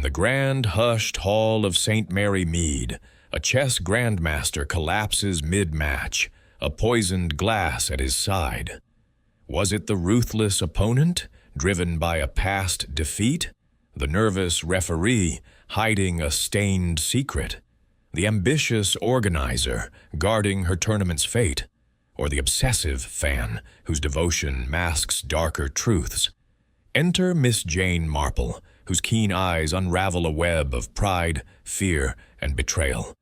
In the grand, hushed hall of St. Mary Mead, a chess grandmaster collapses mid-match, a poisoned glass at his side. Was it the ruthless opponent, driven by a past defeat? The nervous referee, hiding a stained secret? The ambitious organizer, guarding her tournament's fate? Or the obsessive fan, whose devotion masks darker truths? Enter Miss Jane Marple, whose keen eyes unravel a web of pride, fear, and betrayal.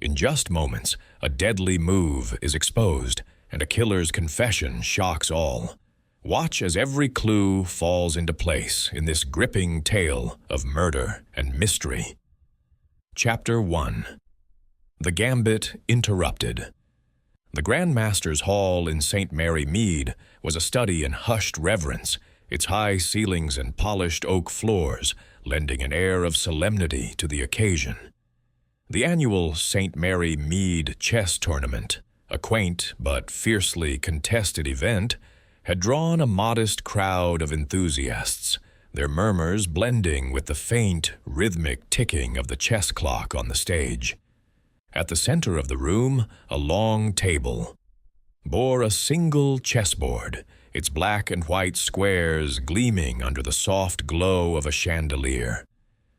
In just moments, a deadly move is exposed, and a killer's confession shocks all. Watch as every clue falls into place in this gripping tale of murder and mystery. Chapter 1. The Gambit Interrupted. The Grandmaster's Hall in St. Mary Mead was a study in hushed reverence, its high ceilings and polished oak floors lending an air of solemnity to the occasion. The annual St. Mary Mead chess tournament, a quaint but fiercely contested event, had drawn a modest crowd of enthusiasts, their murmurs blending with the faint, rhythmic ticking of the chess clock on the stage. At the center of the room, a long table bore a single chessboard, its black and white squares gleaming under the soft glow of a chandelier.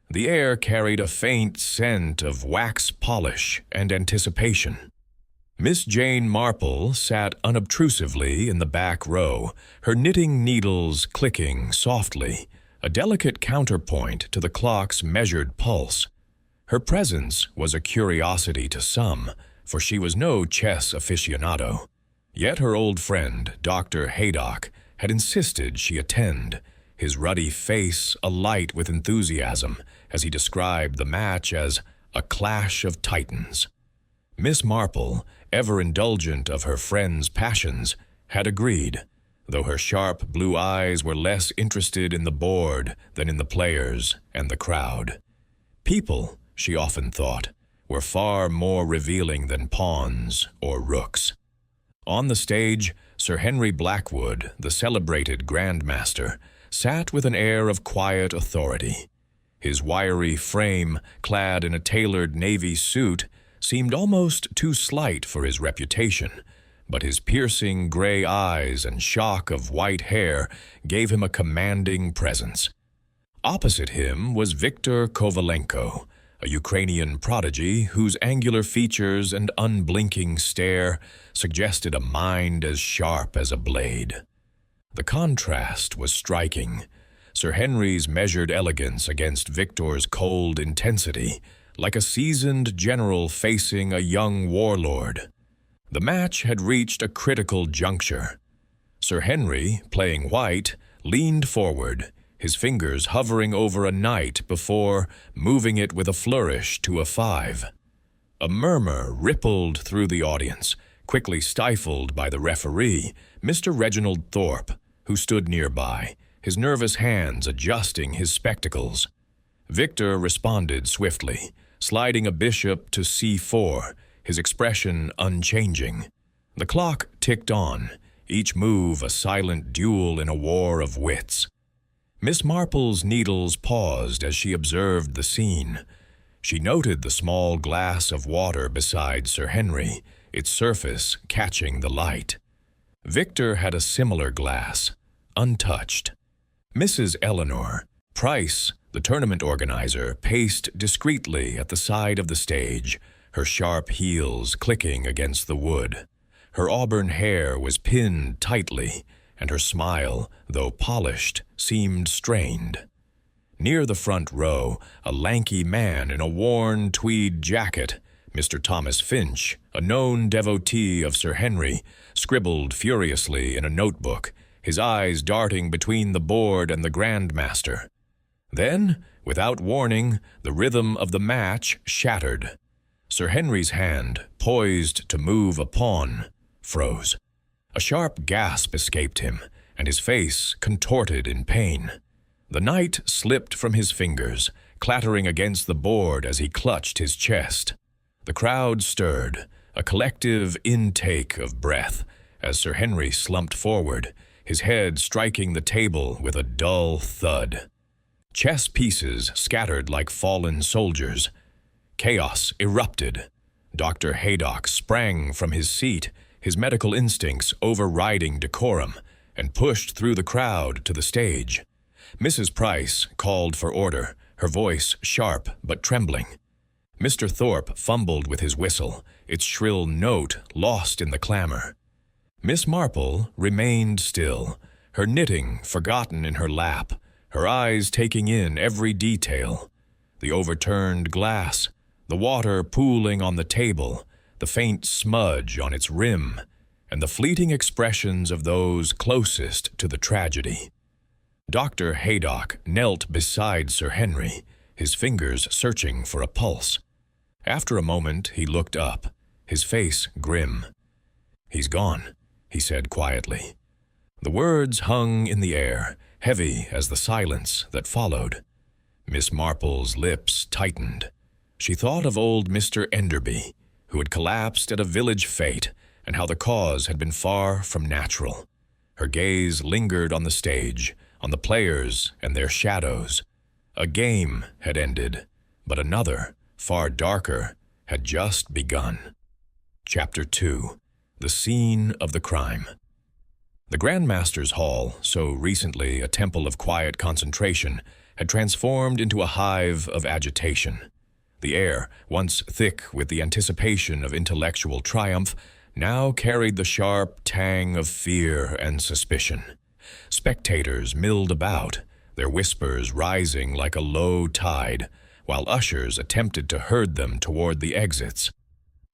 The air carried a faint scent of wax polish and anticipation. Miss Jane Marple sat unobtrusively in the back row, her knitting needles clicking softly, a delicate counterpoint to the clock's measured pulse. Her presence was a curiosity to some, for she was no chess aficionado. Yet her old friend, Dr. Haydock, had insisted she attend, his ruddy face alight with enthusiasm as he described the match as a clash of titans. Miss Marple, ever indulgent of her friend's passions, had agreed, though her sharp blue eyes were less interested in the board than in the players and the crowd. People, she often thought, were far more revealing than pawns or rooks. On the stage, Sir Henry Blackwood, the celebrated Grandmaster, sat with an air of quiet authority. His wiry frame, clad in a tailored navy suit, seemed almost too slight for his reputation, but his piercing gray eyes and shock of white hair gave him a commanding presence. Opposite him was Viktor Kovalenko, a Ukrainian prodigy whose angular features and unblinking stare suggested a mind as sharp as a blade. The contrast was striking. Sir Henry's measured elegance against Victor's cold intensity, like a seasoned general facing a young warlord. The match had reached a critical juncture. Sir Henry, playing white, leaned forward, his fingers hovering over a knight before moving it with a flourish to a 5. A murmur rippled through the audience, quickly stifled by the referee, Mr. Reginald Thorpe, who stood nearby, his nervous hands adjusting his spectacles. Victor responded swiftly, sliding a bishop to c4, his expression unchanging. The clock ticked on, each move a silent duel in a war of wits. Miss Marple's needles paused as she observed the scene. She noted the small glass of water beside Sir Henry, its surface catching the light. Victor had a similar glass, untouched. Mrs. Eleanor Price, the tournament organizer, paced discreetly at the side of the stage, her sharp heels clicking against the wood. Her auburn hair was pinned tightly, and her smile, though polished, seemed strained. Near the front row, a lanky man in a worn tweed jacket, Mr. Thomas Finch, a known devotee of Sir Henry, scribbled furiously in a notebook, his eyes darting between the board and the Grandmaster. Then, without warning, the rhythm of the match shattered. Sir Henry's hand, poised to move a pawn, froze. A sharp gasp escaped him, and his face contorted in pain. The knight slipped from his fingers, clattering against the board as he clutched his chest. The crowd stirred, a collective intake of breath, as Sir Henry slumped forward, his head striking the table with a dull thud. Chess pieces scattered like fallen soldiers. Chaos erupted. Dr. Haydock sprang from his seat, his medical instincts overriding decorum, and pushed through the crowd to the stage. Mrs. Price called for order, her voice sharp but trembling. Mr. Thorpe fumbled with his whistle, its shrill note lost in the clamor. Miss Marple remained still, her knitting forgotten in her lap, her eyes taking in every detail. The overturned glass, the water pooling on the table, the faint smudge on its rim, and the fleeting expressions of those closest to the tragedy. Dr. Haydock knelt beside Sir Henry, his fingers searching for a pulse. After a moment, he looked up, his face grim. "He's gone," he said quietly. The words hung in the air, heavy as the silence that followed. Miss Marple's lips tightened. She thought of old Mr. Enderby, who had collapsed at a village fete, and how the cause had been far from natural. Her gaze lingered on the stage, on the players and their shadows. A game had ended, but another, far darker, had just begun. Chapter 2. The Scene of the Crime. The Grand Master's Hall, so recently a temple of quiet concentration, had transformed into a hive of agitation. The air, once thick with the anticipation of intellectual triumph, now carried the sharp tang of fear and suspicion. Spectators milled about, their whispers rising like a low tide, while ushers attempted to herd them toward the exits.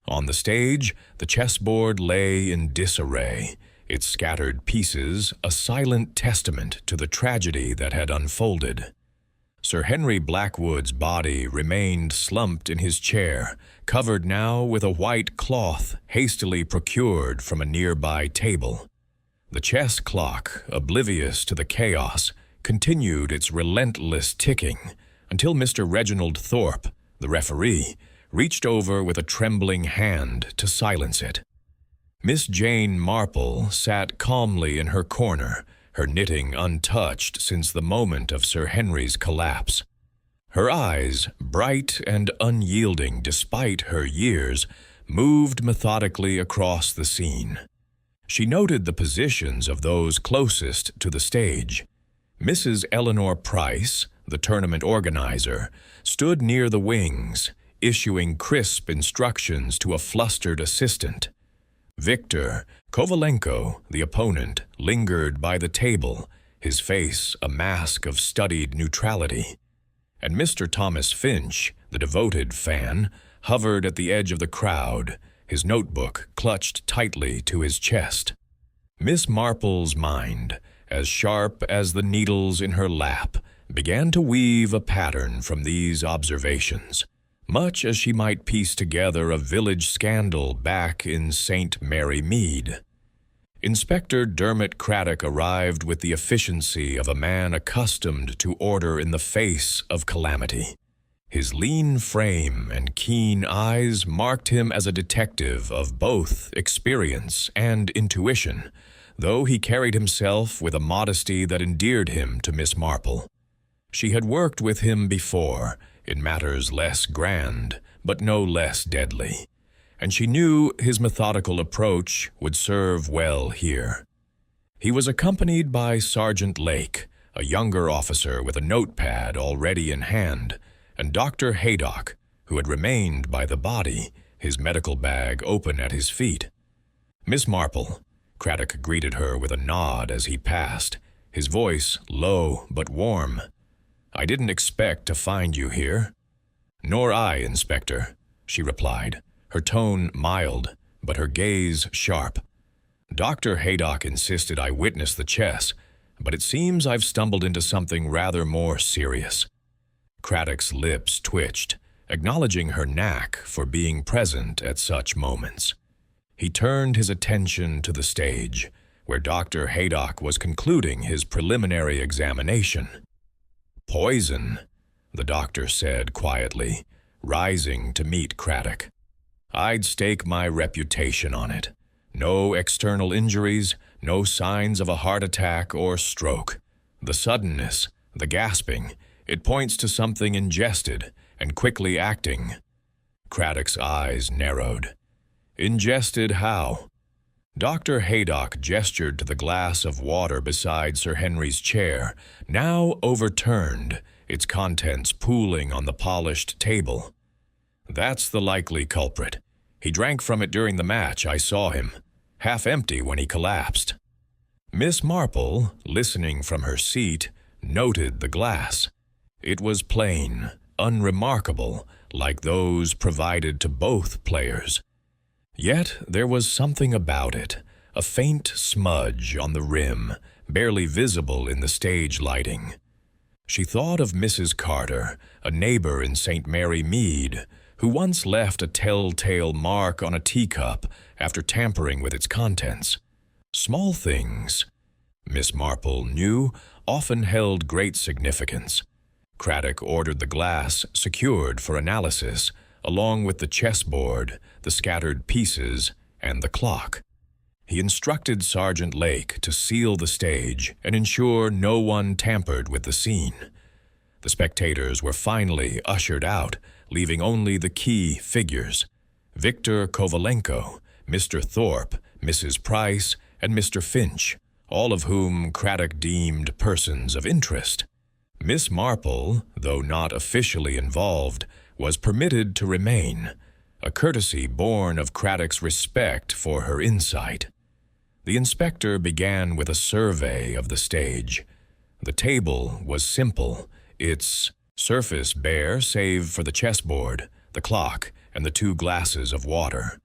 On the stage, the chessboard lay in disarray, its scattered pieces a silent testament to the tragedy that had unfolded. Sir Henry Blackwood's body remained slumped in his chair, covered now with a white cloth hastily procured from a nearby table. The chess clock, oblivious to the chaos, continued its relentless ticking until Mr. Reginald Thorpe, the referee, reached over with a trembling hand to silence it. Miss Jane Marple sat calmly in her corner, her knitting untouched since the moment of Sir Henry's collapse. Her eyes, bright and unyielding despite her years, moved methodically across the scene. She noted the positions of those closest to the stage. Mrs. Eleanor Price, the tournament organizer, stood near the wings, issuing crisp instructions to a flustered assistant. Victor Kovalenko, the opponent, lingered by the table, his face a mask of studied neutrality. And Mr. Thomas Finch, the devoted fan, hovered at the edge of the crowd, his notebook clutched tightly to his chest. Miss Marple's mind, as sharp as the needles in her lap, began to weave a pattern from these observations, much as she might piece together a village scandal back in St. Mary Mead. Inspector Dermot Craddock arrived with the efficiency of a man accustomed to order in the face of calamity. His lean frame and keen eyes marked him as a detective of both experience and intuition, though he carried himself with a modesty that endeared him to Miss Marple. She had worked with him before, in matters less grand, but no less deadly, and she knew his methodical approach would serve well here. He was accompanied by Sergeant Lake, a younger officer with a notepad already in hand, and Dr. Haydock, who had remained by the body, his medical bag open at his feet. "Miss Marple," Craddock greeted her with a nod as he passed, his voice low but warm. "I didn't expect to find you here." "Nor I, Inspector," she replied, her tone mild, but her gaze sharp. "Dr. Haydock insisted I witness the chess, but it seems I've stumbled into something rather more serious." Craddock's lips twitched, acknowledging her knack for being present at such moments. He turned his attention to the stage, where Dr. Haydock was concluding his preliminary examination. "Poison," the doctor said quietly, rising to meet Craddock. "I'd stake my reputation on it. No external injuries, no signs of a heart attack or stroke. The suddenness, the gasping, It points to something ingested and quickly acting. Craddock's eyes narrowed. Ingested how? Dr. Haydock gestured to the glass of water beside Sir Henry's chair, now overturned, its contents pooling on the polished table. That's the likely culprit. He drank from it during the match, I saw him. Half empty when he collapsed. Miss Marple, listening from her seat, noted the glass. It was plain, unremarkable, like those provided to both players. Yet there was something about it, a faint smudge on the rim, barely visible in the stage lighting. She thought of Mrs. Carter, a neighbor in St. Mary Mead, who once left a telltale mark on a teacup after tampering with its contents. Small things, Miss Marple knew, often held great significance. Craddock ordered the glass secured for analysis, along with the chessboard, the scattered pieces, and the clock. He instructed Sergeant Lake to seal the stage and ensure no one tampered with the scene. The spectators were finally ushered out, leaving only the key figures: Victor Kovalenko, Mr. Thorpe, Mrs. Price, and Mr. Finch, all of whom Craddock deemed persons of interest. Miss Marple, though not officially involved, was permitted to remain, a courtesy born of Craddock's respect for her insight. The inspector began with a survey of the stage. The table was simple, its surface bare save for the chessboard, the clock, and the 2 glasses of water,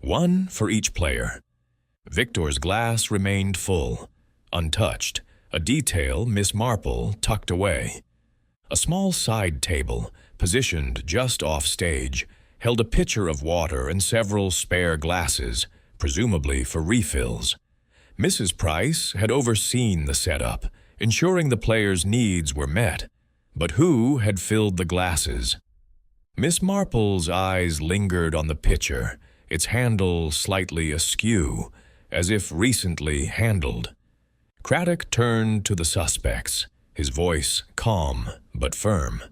one for each player. Victor's glass remained full, untouched, a detail Miss Marple tucked away. A small side table, positioned just off stage, held a pitcher of water and several spare glasses, presumably for refills. Mrs. Price had overseen the setup, ensuring the players' needs were met. But who had filled the glasses? Miss Marple's eyes lingered on the pitcher, its handle slightly askew, as if recently handled. Craddock turned to the suspects, his voice calm but firm.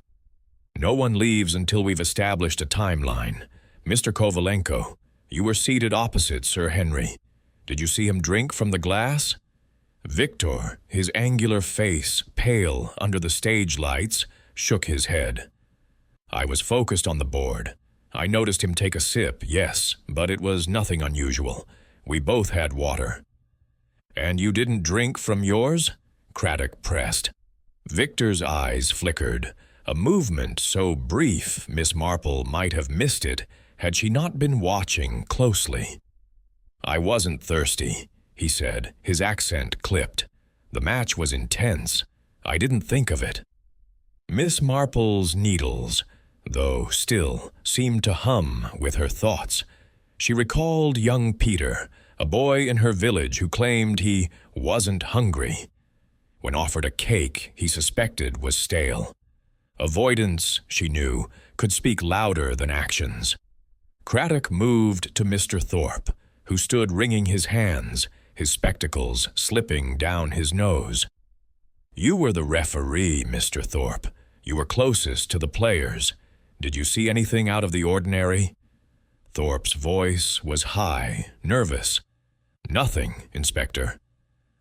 No one leaves until we've established a timeline. Mr. Kovalenko, you were seated opposite Sir Henry. Did you see him drink from the glass? Victor, his angular face pale under the stage lights, shook his head. I was focused on the board. I noticed him take a sip, yes, but it was nothing unusual. We both had water. And you didn't drink from yours? Craddock pressed. Victor's eyes flickered, a movement so brief Miss Marple might have missed it had she not been watching closely. I wasn't thirsty, he said, his accent clipped. The match was intense. I didn't think of it. Miss Marple's needles, though still, seemed to hum with her thoughts. She recalled young Peter, a boy in her village who claimed he wasn't hungry. When offered a cake he suspected was stale. Avoidance, she knew, could speak louder than actions. Craddock moved to Mr. Thorpe, who stood wringing his hands, his spectacles slipping down his nose. You were the referee, Mr. Thorpe. You were closest to the players. Did you see anything out of the ordinary? Thorpe's voice was high, nervous. Nothing, Inspector.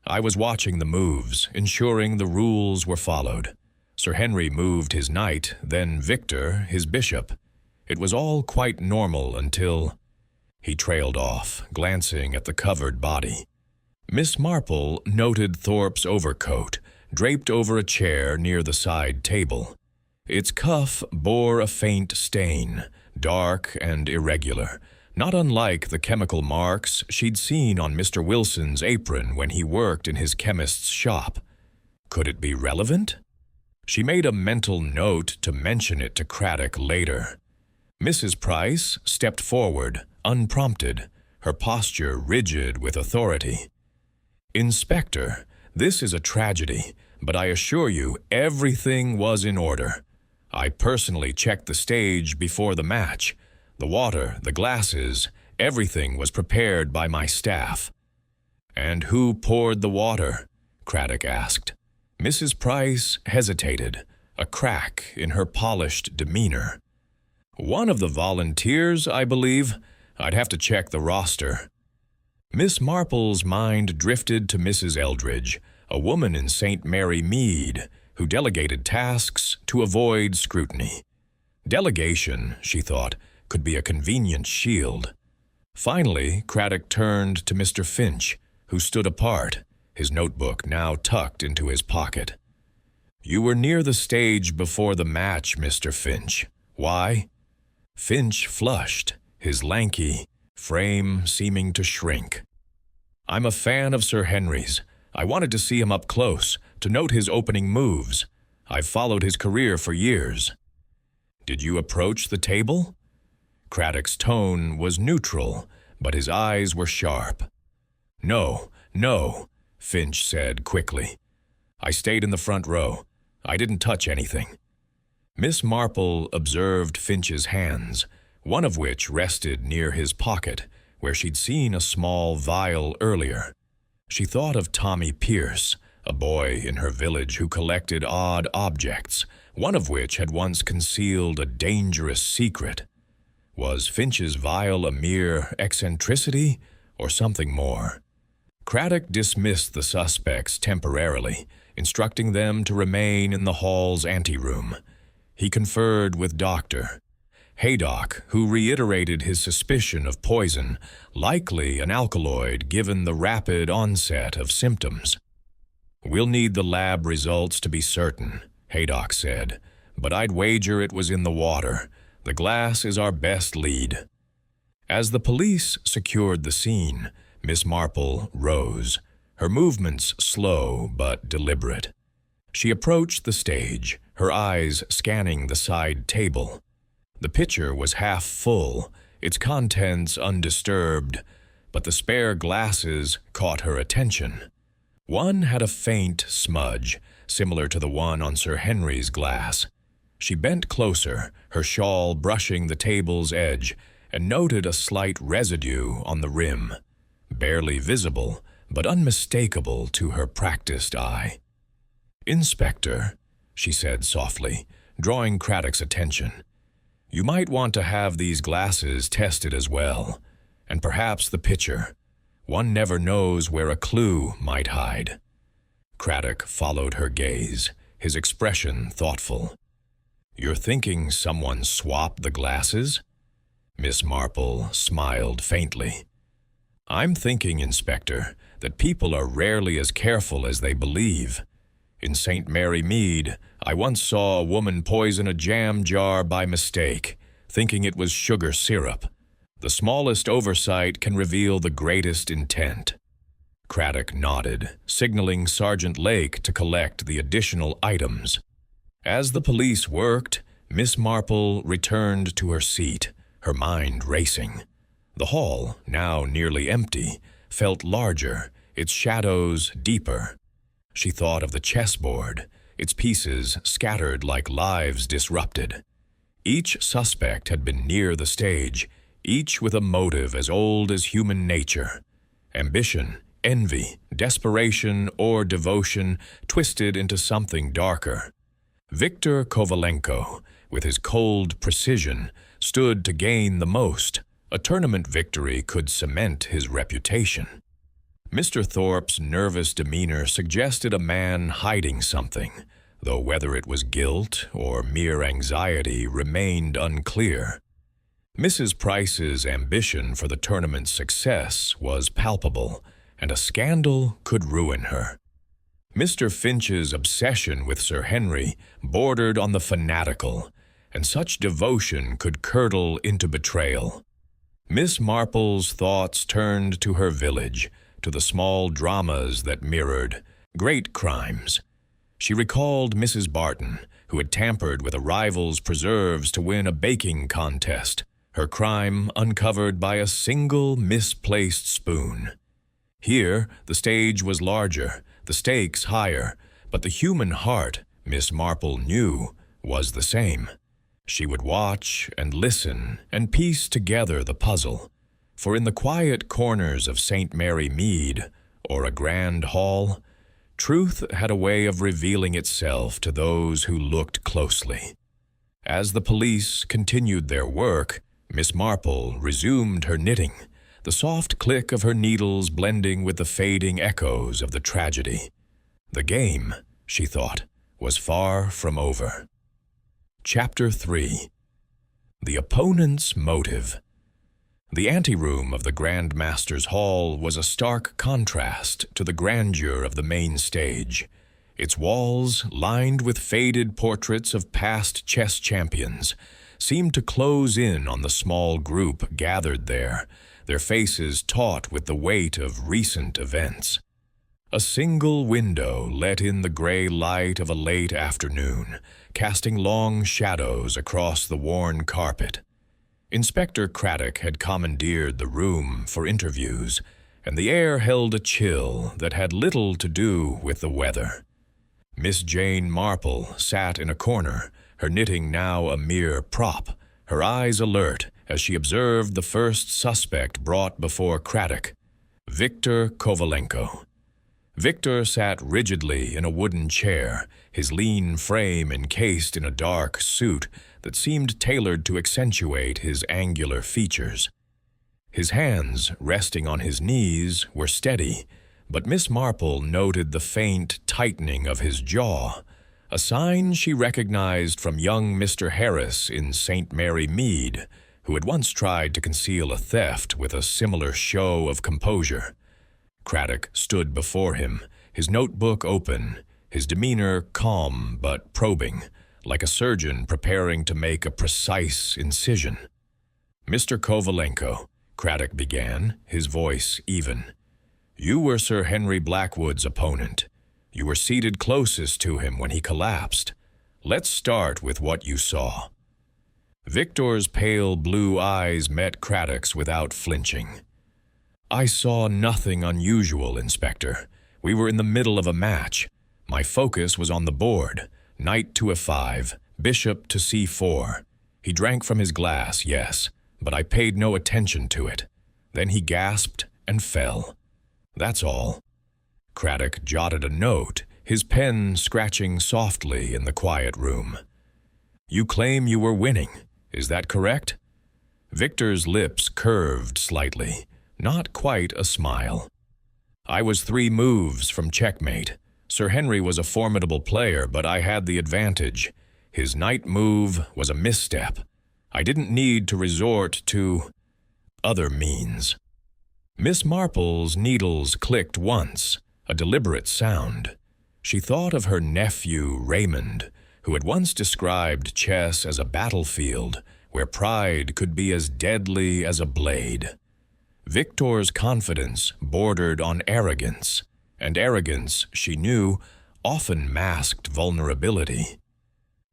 I was watching the moves, ensuring the rules were followed. Sir Henry moved his knight, then Victor, his bishop. It was all quite normal until... He trailed off, glancing at the covered body. Miss Marple noted Thorpe's overcoat, draped over a chair near the side table. Its cuff bore a faint stain, dark and irregular, not unlike the chemical marks she'd seen on Mr. Wilson's apron when he worked in his chemist's shop. Could it be relevant? She made a mental note to mention it to Craddock later. Mrs. Price stepped forward, unprompted, her posture rigid with authority. Inspector, this is a tragedy, but I assure you everything was in order. I personally checked the stage before the match. The water, the glasses, everything was prepared by my staff. And who poured the water? Craddock asked. Mrs. Price hesitated, a crack in her polished demeanor. "One of the volunteers, I believe. I'd have to check the roster." Miss Marple's mind drifted to Mrs. Eldridge, a woman in St. Mary Mead, who delegated tasks to avoid scrutiny. Delegation, she thought, could be a convenient shield. Finally, Craddock turned to Mr. Finch, who stood apart, his notebook now tucked into his pocket. "You were near the stage before the match, Mr. Finch. Why?" Finch flushed, his lanky frame seeming to shrink. "I'm a fan of Sir Henry's. I wanted to see him up close, to note his opening moves. I've followed his career for years." "Did you approach the table?" Craddock's tone was neutral, but his eyes were sharp. No, Finch said quickly. "I stayed in the front row. I didn't touch anything." Miss Marple observed Finch's hands, one of which rested near his pocket, where she'd seen a small vial earlier. She thought of Tommy Pierce, a boy in her village who collected odd objects, one of which had once concealed a dangerous secret. Was Finch's vial a mere eccentricity, or something more? Craddock dismissed the suspects temporarily, instructing them to remain in the hall's anteroom. He conferred with Dr. Haydock, who reiterated his suspicion of poison, likely an alkaloid given the rapid onset of symptoms. "We'll need the lab results to be certain," Haydock said, "but I'd wager it was in the water. The glass is our best lead." As the police secured the scene, Miss Marple rose, her movements slow but deliberate. She approached the stage, her eyes scanning the side table. The pitcher was half full, its contents undisturbed, but the spare glasses caught her attention. One had a faint smudge, similar to the one on Sir Henry's glass. She bent closer, her shawl brushing the table's edge, and noted a slight residue on the rim, barely visible, but unmistakable to her practiced eye. "Inspector," she said softly, drawing Craddock's attention, "you might want to have these glasses tested as well, and perhaps the pitcher. One never knows where a clue might hide." Craddock followed her gaze, his expression thoughtful. "You're thinking someone swapped the glasses?" Miss Marple smiled faintly. "I'm thinking, Inspector, that people are rarely as careful as they believe. In St. Mary Mead, I once saw a woman poison a jam jar by mistake, thinking it was sugar syrup. The smallest oversight can reveal the greatest intent." Craddock nodded, signaling Sergeant Lake to collect the additional items. As the police worked, Miss Marple returned to her seat, her mind racing. The hall, now nearly empty, felt larger, its shadows deeper. She thought of the chessboard, its pieces scattered like lives disrupted. Each suspect had been near the stage, each with a motive as old as human nature. Ambition, envy, desperation, or devotion twisted into something darker. Viktor Kovalenko, with his cold precision, stood to gain the most. A tournament victory could cement his reputation. Mr. Thorpe's nervous demeanor suggested a man hiding something, though whether it was guilt or mere anxiety remained unclear. Mrs. Price's ambition for the tournament's success was palpable, and a scandal could ruin her. Mr. Finch's obsession with Sir Henry bordered on the fanatical, and such devotion could curdle into betrayal. Miss Marple's thoughts turned to her village, to the small dramas that mirrored great crimes. She recalled Mrs. Barton, who had tampered with a rival's preserves to win a baking contest, her crime uncovered by a single misplaced spoon. Here, the stage was larger, the stakes higher, but the human heart, Miss Marple knew, was the same. She would watch and listen and piece together the puzzle, for in the quiet corners of St. Mary Mead, or a grand hall, truth had a way of revealing itself to those who looked closely. As the police continued their work, Miss Marple resumed her knitting, the soft click of her needles blending with the fading echoes of the tragedy. The game, she thought, was far from over. Chapter 3. The Opponent's Motive. The anteroom of the Grand Master's Hall was a stark contrast to the grandeur of the main stage. Its walls, lined with faded portraits of past chess champions, seemed to close in on the small group gathered there, their faces taut with the weight of recent events. A single window let in the gray light of a late afternoon, casting long shadows across the worn carpet. Inspector Craddock had commandeered the room for interviews, and the air held a chill that had little to do with the weather. Miss Jane Marple sat in a corner, her knitting now a mere prop, her eyes alert as she observed the first suspect brought before Craddock, Viktor Kovalenko. Viktor sat rigidly in a wooden chair, his lean frame encased in a dark suit that seemed tailored to accentuate his angular features. His hands, resting on his knees, were steady, but Miss Marple noted the faint tightening of his jaw, a sign she recognized from young Mr. Harris in St. Mary Mead, who had once tried to conceal a theft with a similar show of composure. Craddock stood before him, his notebook open, his demeanor calm but probing, like a surgeon preparing to make a precise incision. "Mr. Kovalenko," Craddock began, his voice even, "you were Sir Henry Blackwood's opponent. You were seated closest to him when he collapsed. Let's start with what you saw." Victor's pale blue eyes met Craddock's without flinching. "I saw nothing unusual, Inspector. We were in the middle of a match. My focus was on the board. Knight to f5, bishop to c4. He drank from his glass, yes, but I paid no attention to it. Then he gasped and fell. That's all." Craddock jotted a note, his pen scratching softly in the quiet room. "You claim you were winning. Is that correct?" Victor's lips curved slightly, not quite a smile. "I was 3 moves from checkmate. Sir Henry was a formidable player, but I had the advantage. His knight move was a misstep. I didn't need to resort to other means." Miss Marple's needles clicked once, a deliberate sound. She thought of her nephew Raymond, who had once described chess as a battlefield where pride could be as deadly as a blade. Victor's confidence bordered on arrogance, and arrogance, she knew, often masked vulnerability.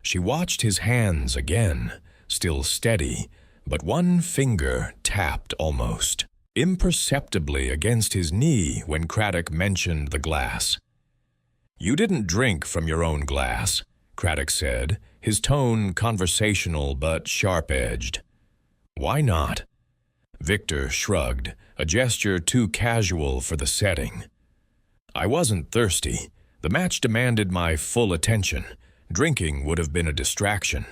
She watched his hands again, still steady, but one finger tapped almost imperceptibly against his knee when Craddock mentioned the glass. "You didn't drink from your own glass," Craddock said, his tone conversational but sharp-edged. "Why not?" Victor shrugged, a gesture too casual for the setting. "I wasn't thirsty. The match demanded my full attention. Drinking would have been a distraction."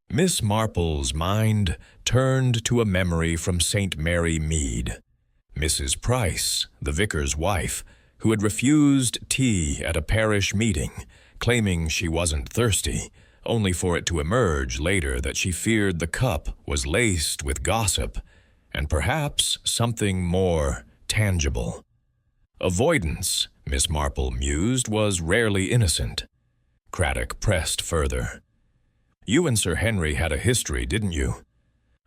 Miss Marple's mind turned to a memory from St. Mary Mead. Mrs. Price, the vicar's wife, who had refused tea at a parish meeting, claiming she wasn't thirsty, only for it to emerge later that she feared the cup was laced with gossip, and perhaps something more tangible. Avoidance, Miss Marple mused, was rarely innocent. Craddock pressed further. "You and Sir Henry had a history, didn't you?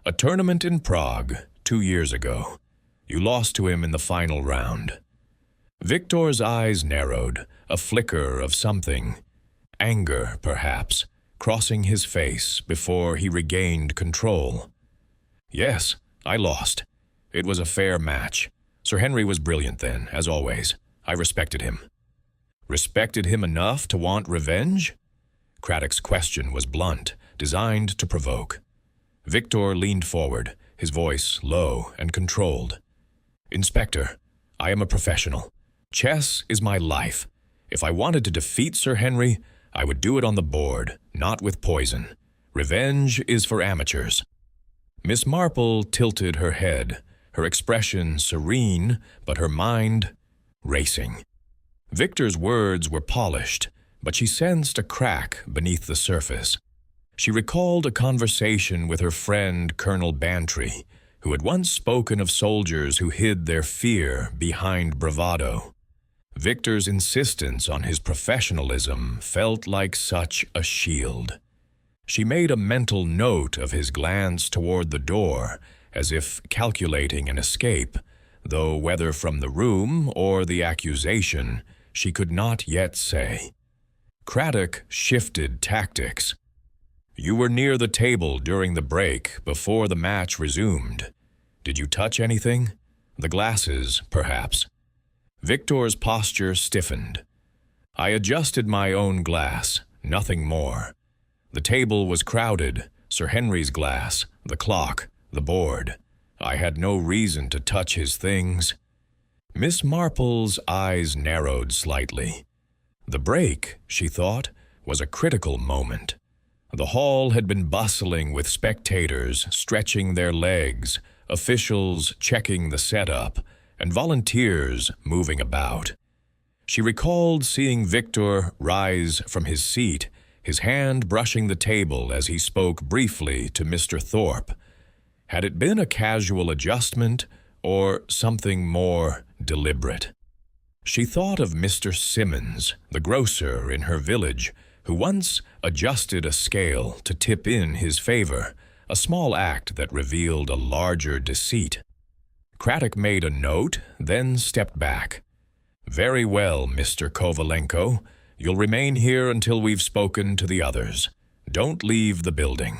A tournament in Prague 2 years ago. You lost to him in the final round." Victor's eyes narrowed, a flicker of something, anger perhaps, crossing his face before he regained control. "Yes, I lost. It was a fair match. Sir Henry was brilliant then, as always. I respected him." "Respected him enough to want revenge?" Craddock's question was blunt, designed to provoke. Victor leaned forward, his voice low and controlled. "Inspector, I am a professional. Chess is my life. If I wanted to defeat Sir Henry, I would do it on the board, not with poison. Revenge is for amateurs. Miss Marple tilted her head, her expression serene, but her mind racing. Victor's words were polished, but she sensed a crack beneath the surface. She recalled a conversation with her friend Colonel Bantry, who had once spoken of soldiers who hid their fear behind bravado. Victor's insistence on his professionalism felt like such a shield. She made a mental note of his glance toward the door, as if calculating an escape, though whether from the room or the accusation, she could not yet say. Craddock shifted tactics. You were near the table during the break before the match resumed. Did you touch anything? The glasses, perhaps. Victor's posture stiffened. I adjusted my own glass, nothing more. The table was crowded, Sir Henry's glass, the clock, the board. I had no reason to touch his things. Miss Marple's eyes narrowed slightly. The break, she thought, was a critical moment. The hall had been bustling with spectators stretching their legs, officials checking the setup, and volunteers moving about. She recalled seeing Victor rise from his seat, his hand brushing the table as he spoke briefly to Mr. Thorpe. Had it been a casual adjustment or something more deliberate? She thought of Mr. Simmons, the grocer in her village, who once adjusted a scale to tip in his favor, a small act that revealed a larger deceit. Craddock made a note, then stepped back. Very well, Mr. Kovalenko. You'll remain here until we've spoken to the others. Don't leave the building.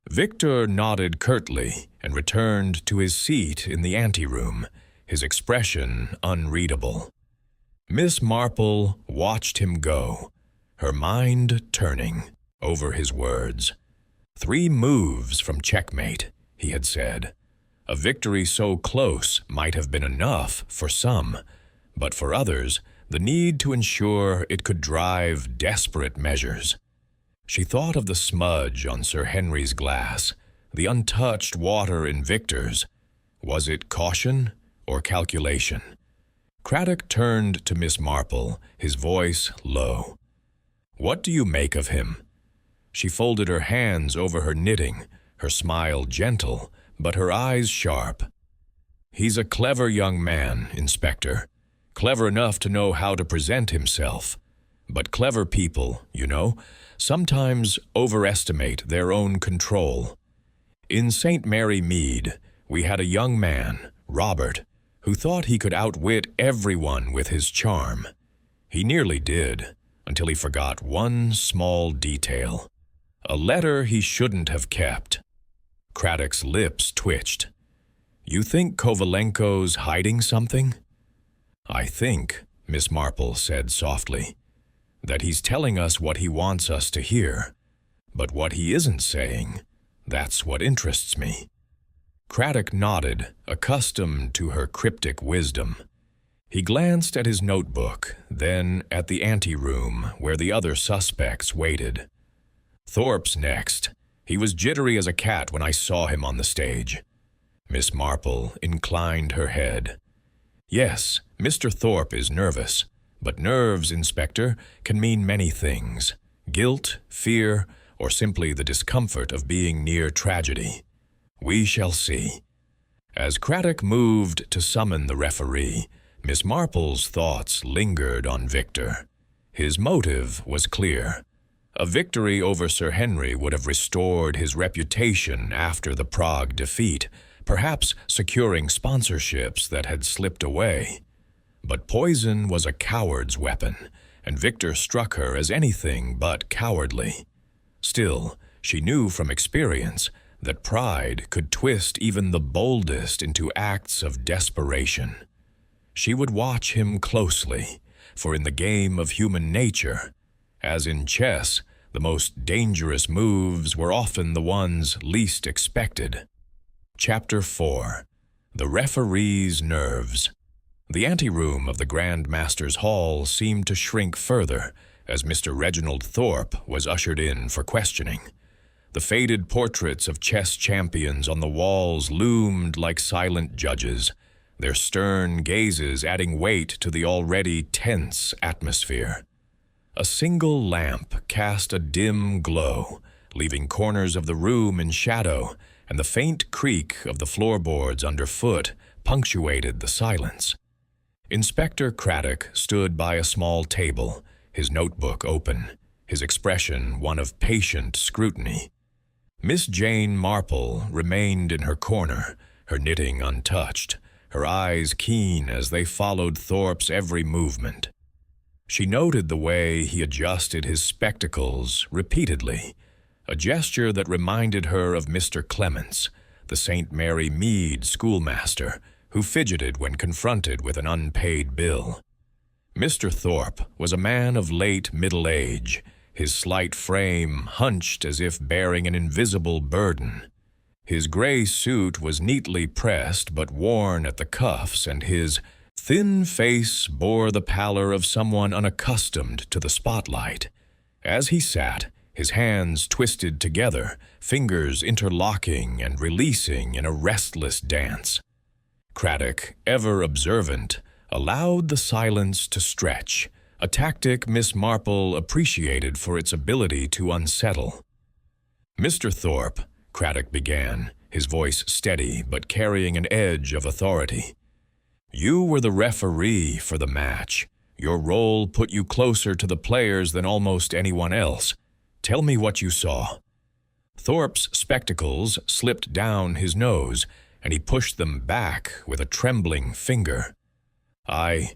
Victor nodded curtly and returned to his seat in the anteroom, his expression unreadable. Miss Marple watched him go, her mind turning over his words. 3 moves from checkmate, he had said. A victory so close might have been enough for some, but for others, the need to ensure it could drive desperate measures. She thought of the smudge on Sir Henry's glass, the untouched water in Victor's. Was it caution or calculation? Craddock turned to Miss Marple, his voice low. What do you make of him? She folded her hands over her knitting, her smile gentle, but her eyes sharp. He's a clever young man, Inspector. Clever enough to know how to present himself. But clever people, you know, sometimes overestimate their own control. In St. Mary Mead, we had a young man, Robert, who thought he could outwit everyone with his charm. He nearly did, until he forgot one small detail. A letter he shouldn't have kept. Craddock's lips twitched. You think Kovalenko's hiding something? I think, Miss Marple said softly, that he's telling us what he wants us to hear. But what he isn't saying, that's what interests me. Craddock nodded, accustomed to her cryptic wisdom. He glanced at his notebook, then at the anteroom where the other suspects waited. Thorpe's next. He was jittery as a cat when I saw him on the stage. Miss Marple inclined her head. Yes, Mr. Thorpe is nervous, but nerves, Inspector, can mean many things. Guilt, fear, or simply the discomfort of being near tragedy. We shall see. As Craddock moved to summon the referee, Miss Marple's thoughts lingered on Victor. His motive was clear. A victory over Sir Henry would have restored his reputation after the Prague defeat, perhaps securing sponsorships that had slipped away. But poison was a coward's weapon, and Victor struck her as anything but cowardly. Still, she knew from experience that pride could twist even the boldest into acts of desperation. She would watch him closely, for in the game of human nature, as in chess, the most dangerous moves were often the ones least expected. Chapter 4. The Referee's Nerves. The anteroom of the Grand Master's hall seemed to shrink further as Mr. Reginald Thorpe was ushered in for questioning. The faded portraits of chess champions on the walls loomed like silent judges, their stern gazes adding weight to the already tense atmosphere. A single lamp cast a dim glow, leaving corners of the room in shadow, and the faint creak of the floorboards underfoot punctuated the silence. Inspector Craddock stood by a small table, his notebook open, his expression one of patient scrutiny. Miss Jane Marple remained in her corner, her knitting untouched, her eyes keen as they followed Thorpe's every movement. She noted the way he adjusted his spectacles repeatedly, a gesture that reminded her of Mr. Clements, the St. Mary Mead schoolmaster, who fidgeted when confronted with an unpaid bill. Mr. Thorpe was a man of late middle age, his slight frame hunched as if bearing an invisible burden. His gray suit was neatly pressed but worn at the cuffs, and his thin face bore the pallor of someone unaccustomed to the spotlight. As he sat, his hands twisted together, fingers interlocking and releasing in a restless dance. Craddock, ever observant, allowed the silence to stretch, a tactic Miss Marple appreciated for its ability to unsettle. "Mr. Thorpe," Craddock began, his voice steady but carrying an edge of authority. "You were the referee for the match. Your role put you closer to the players than almost anyone else. Tell me what you saw." Thorpe's spectacles slipped down his nose, and he pushed them back with a trembling finger. I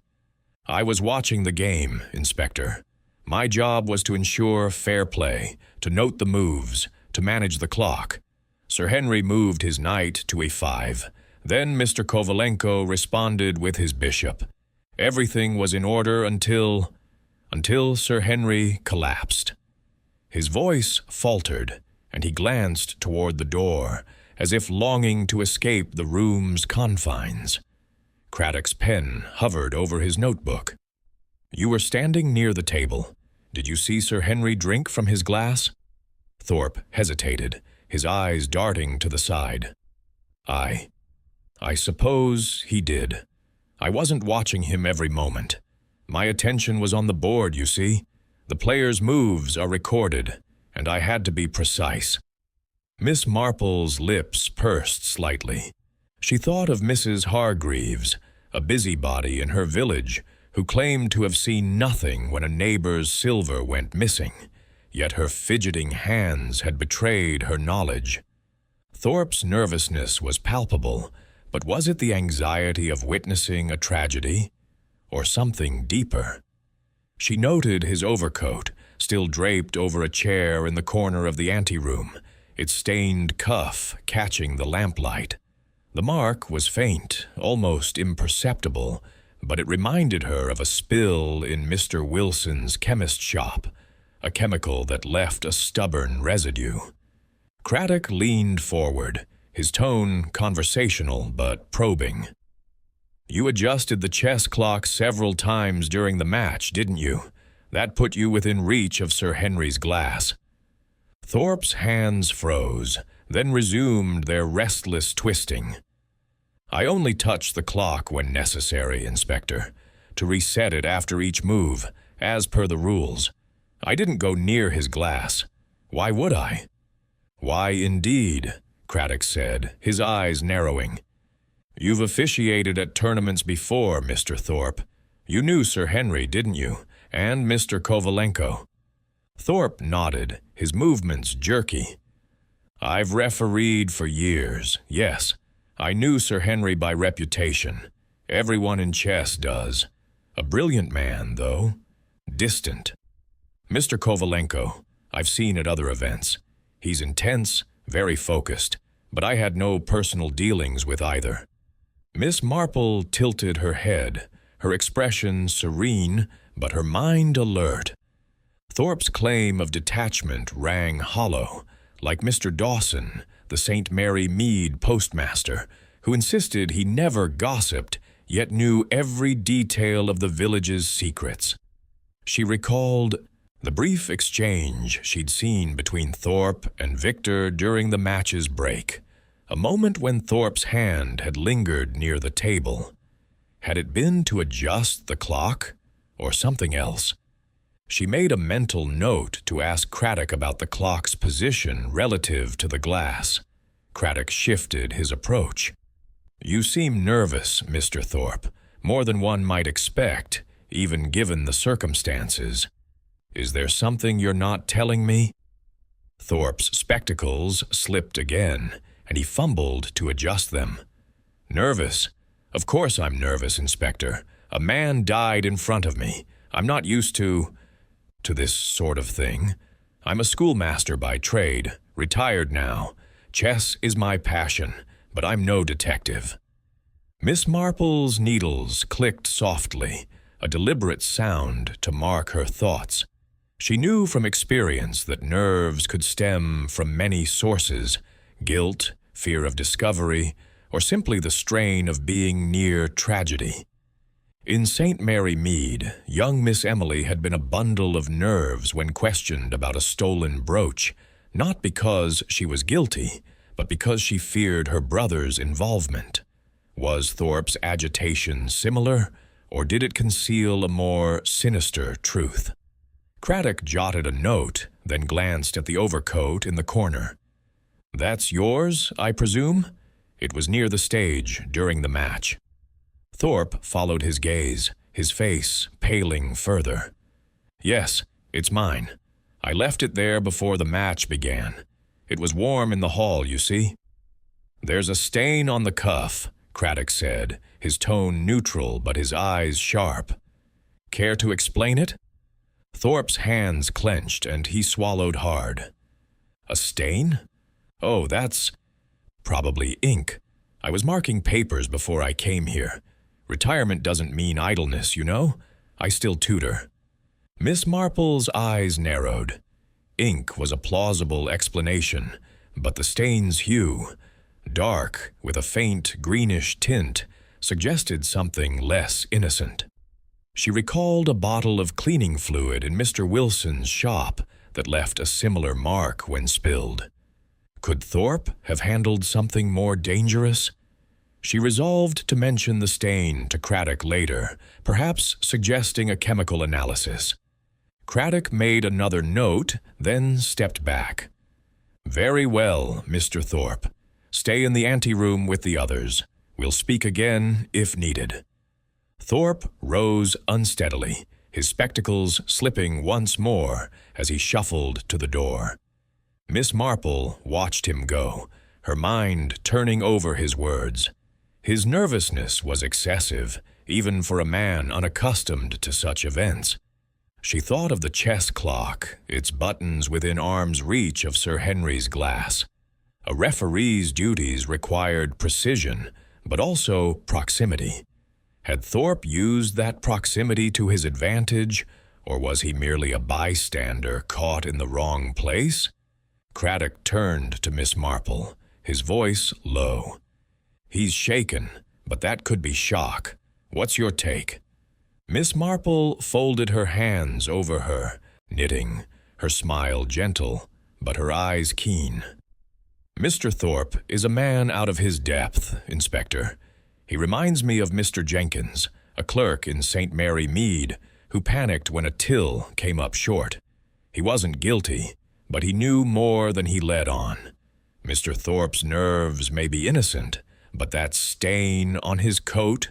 was watching the game, Inspector. My job was to ensure fair play, to note the moves, to manage the clock. Sir Henry moved his knight to a5. Then Mr. Kovalenko responded with his bishop. Everything was in order until Sir Henry collapsed. His voice faltered, and he glanced toward the door, as if longing to escape the room's confines. Craddock's pen hovered over his notebook. "You were standing near the table. Did you see Sir Henry drink from his glass?" Thorpe hesitated, his eyes darting to the side. I suppose he did. I wasn't watching him every moment. My attention was on the board, you see. The players' moves are recorded, and I had to be precise." Miss Marple's lips pursed slightly. She thought of Mrs. Hargreaves, a busybody in her village, who claimed to have seen nothing when a neighbor's silver went missing, yet her fidgeting hands had betrayed her knowledge. Thorpe's nervousness was palpable, but was it the anxiety of witnessing a tragedy, or something deeper? She noted his overcoat, still draped over a chair in the corner of the anteroom, its stained cuff catching the lamplight. The mark was faint, almost imperceptible, but it reminded her of a spill in Mr. Wilson's chemist shop, a chemical that left a stubborn residue. Craddock leaned forward, his tone conversational but probing. "You adjusted the chess clock several times during the match, didn't you? That put you within reach of Sir Henry's glass." Thorpe's hands froze, then resumed their restless twisting. "I only touch the clock when necessary, Inspector, to reset it after each move, as per the rules. I didn't go near his glass. Why would I?" "Why indeed?" Craddock said, his eyes narrowing. "You've officiated at tournaments before, Mr. Thorpe. You knew Sir Henry, didn't you, and Mr. Kovalenko?" Thorpe nodded, his movements jerky. "I've refereed for years, yes. I knew Sir Henry by reputation. Everyone in chess does. A brilliant man, though. Distant. Mr. Kovalenko, I've seen at other events. He's intense, very focused, but I had no personal dealings with either." Miss Marple tilted her head, her expression serene, but her mind alert. Thorpe's claim of detachment rang hollow, like Mr. Dawson, the St. Mary Mead postmaster, who insisted he never gossiped, yet knew every detail of the village's secrets. She recalled the brief exchange she'd seen between Thorpe and Victor during the match's break, a moment when Thorpe's hand had lingered near the table. Had it been to adjust the clock, or something else? She made a mental note to ask Craddock about the clock's position relative to the glass. Craddock shifted his approach. "You seem nervous, Mr. Thorpe, more than one might expect, even given the circumstances. Is there something you're not telling me?" Thorpe's spectacles slipped again, and he fumbled to adjust them. "Nervous? Of course I'm nervous, Inspector. A man died in front of me. I'm not used to this sort of thing. I'm a schoolmaster by trade, retired now. Chess is my passion, but I'm no detective." Miss Marple's needles clicked softly, a deliberate sound to mark her thoughts. She knew from experience that nerves could stem from many sources: guilt, fear of discovery, or simply the strain of being near tragedy. In St. Mary Mead, young Miss Emily had been a bundle of nerves when questioned about a stolen brooch, not because she was guilty, but because she feared her brother's involvement. Was Thorpe's agitation similar, or did it conceal a more sinister truth? Craddock jotted a note, then glanced at the overcoat in the corner. "That's yours, I presume?" It was near the stage during the match. Thorpe followed his gaze, his face paling further. "Yes, it's mine. I left it there before the match began. It was warm in the hall, you see." "There's a stain on the cuff," Craddock said, his tone neutral but his eyes sharp. "Care to explain it?" Thorpe's hands clenched and he swallowed hard. "A stain? Oh, that's probably ink. I was marking papers before I came here. Retirement doesn't mean idleness, you know. I still tutor." Miss Marple's eyes narrowed. Ink was a plausible explanation, but the stain's hue, dark with a faint greenish tint, suggested something less innocent. She recalled a bottle of cleaning fluid in Mr. Wilson's shop that left a similar mark when spilled. Could Thorpe have handled something more dangerous? She resolved to mention the stain to Craddock later, perhaps suggesting a chemical analysis. Craddock made another note, then stepped back. "Very well, Mr. Thorpe. Stay in the anteroom with the others. We'll speak again if needed." Thorpe rose unsteadily, his spectacles slipping once more as he shuffled to the door. Miss Marple watched him go, her mind turning over his words. His nervousness was excessive, even for a man unaccustomed to such events. She thought of the chess clock, its buttons within arm's reach of Sir Henry's glass. A referee's duties required precision, but also proximity. Had Thorpe used that proximity to his advantage, or was he merely a bystander caught in the wrong place? Craddock turned to Miss Marple, his voice low. "He's shaken, but that could be shock. What's your take?" Miss Marple folded her hands over her, knitting, her smile gentle, but her eyes keen. "Mr. Thorpe is a man out of his depth, Inspector. He reminds me of Mr. Jenkins, a clerk in St. Mary Mead, who panicked when a till came up short. He wasn't guilty, but he knew more than he let on. Mr. Thorpe's nerves may be innocent, but that stain on his coat?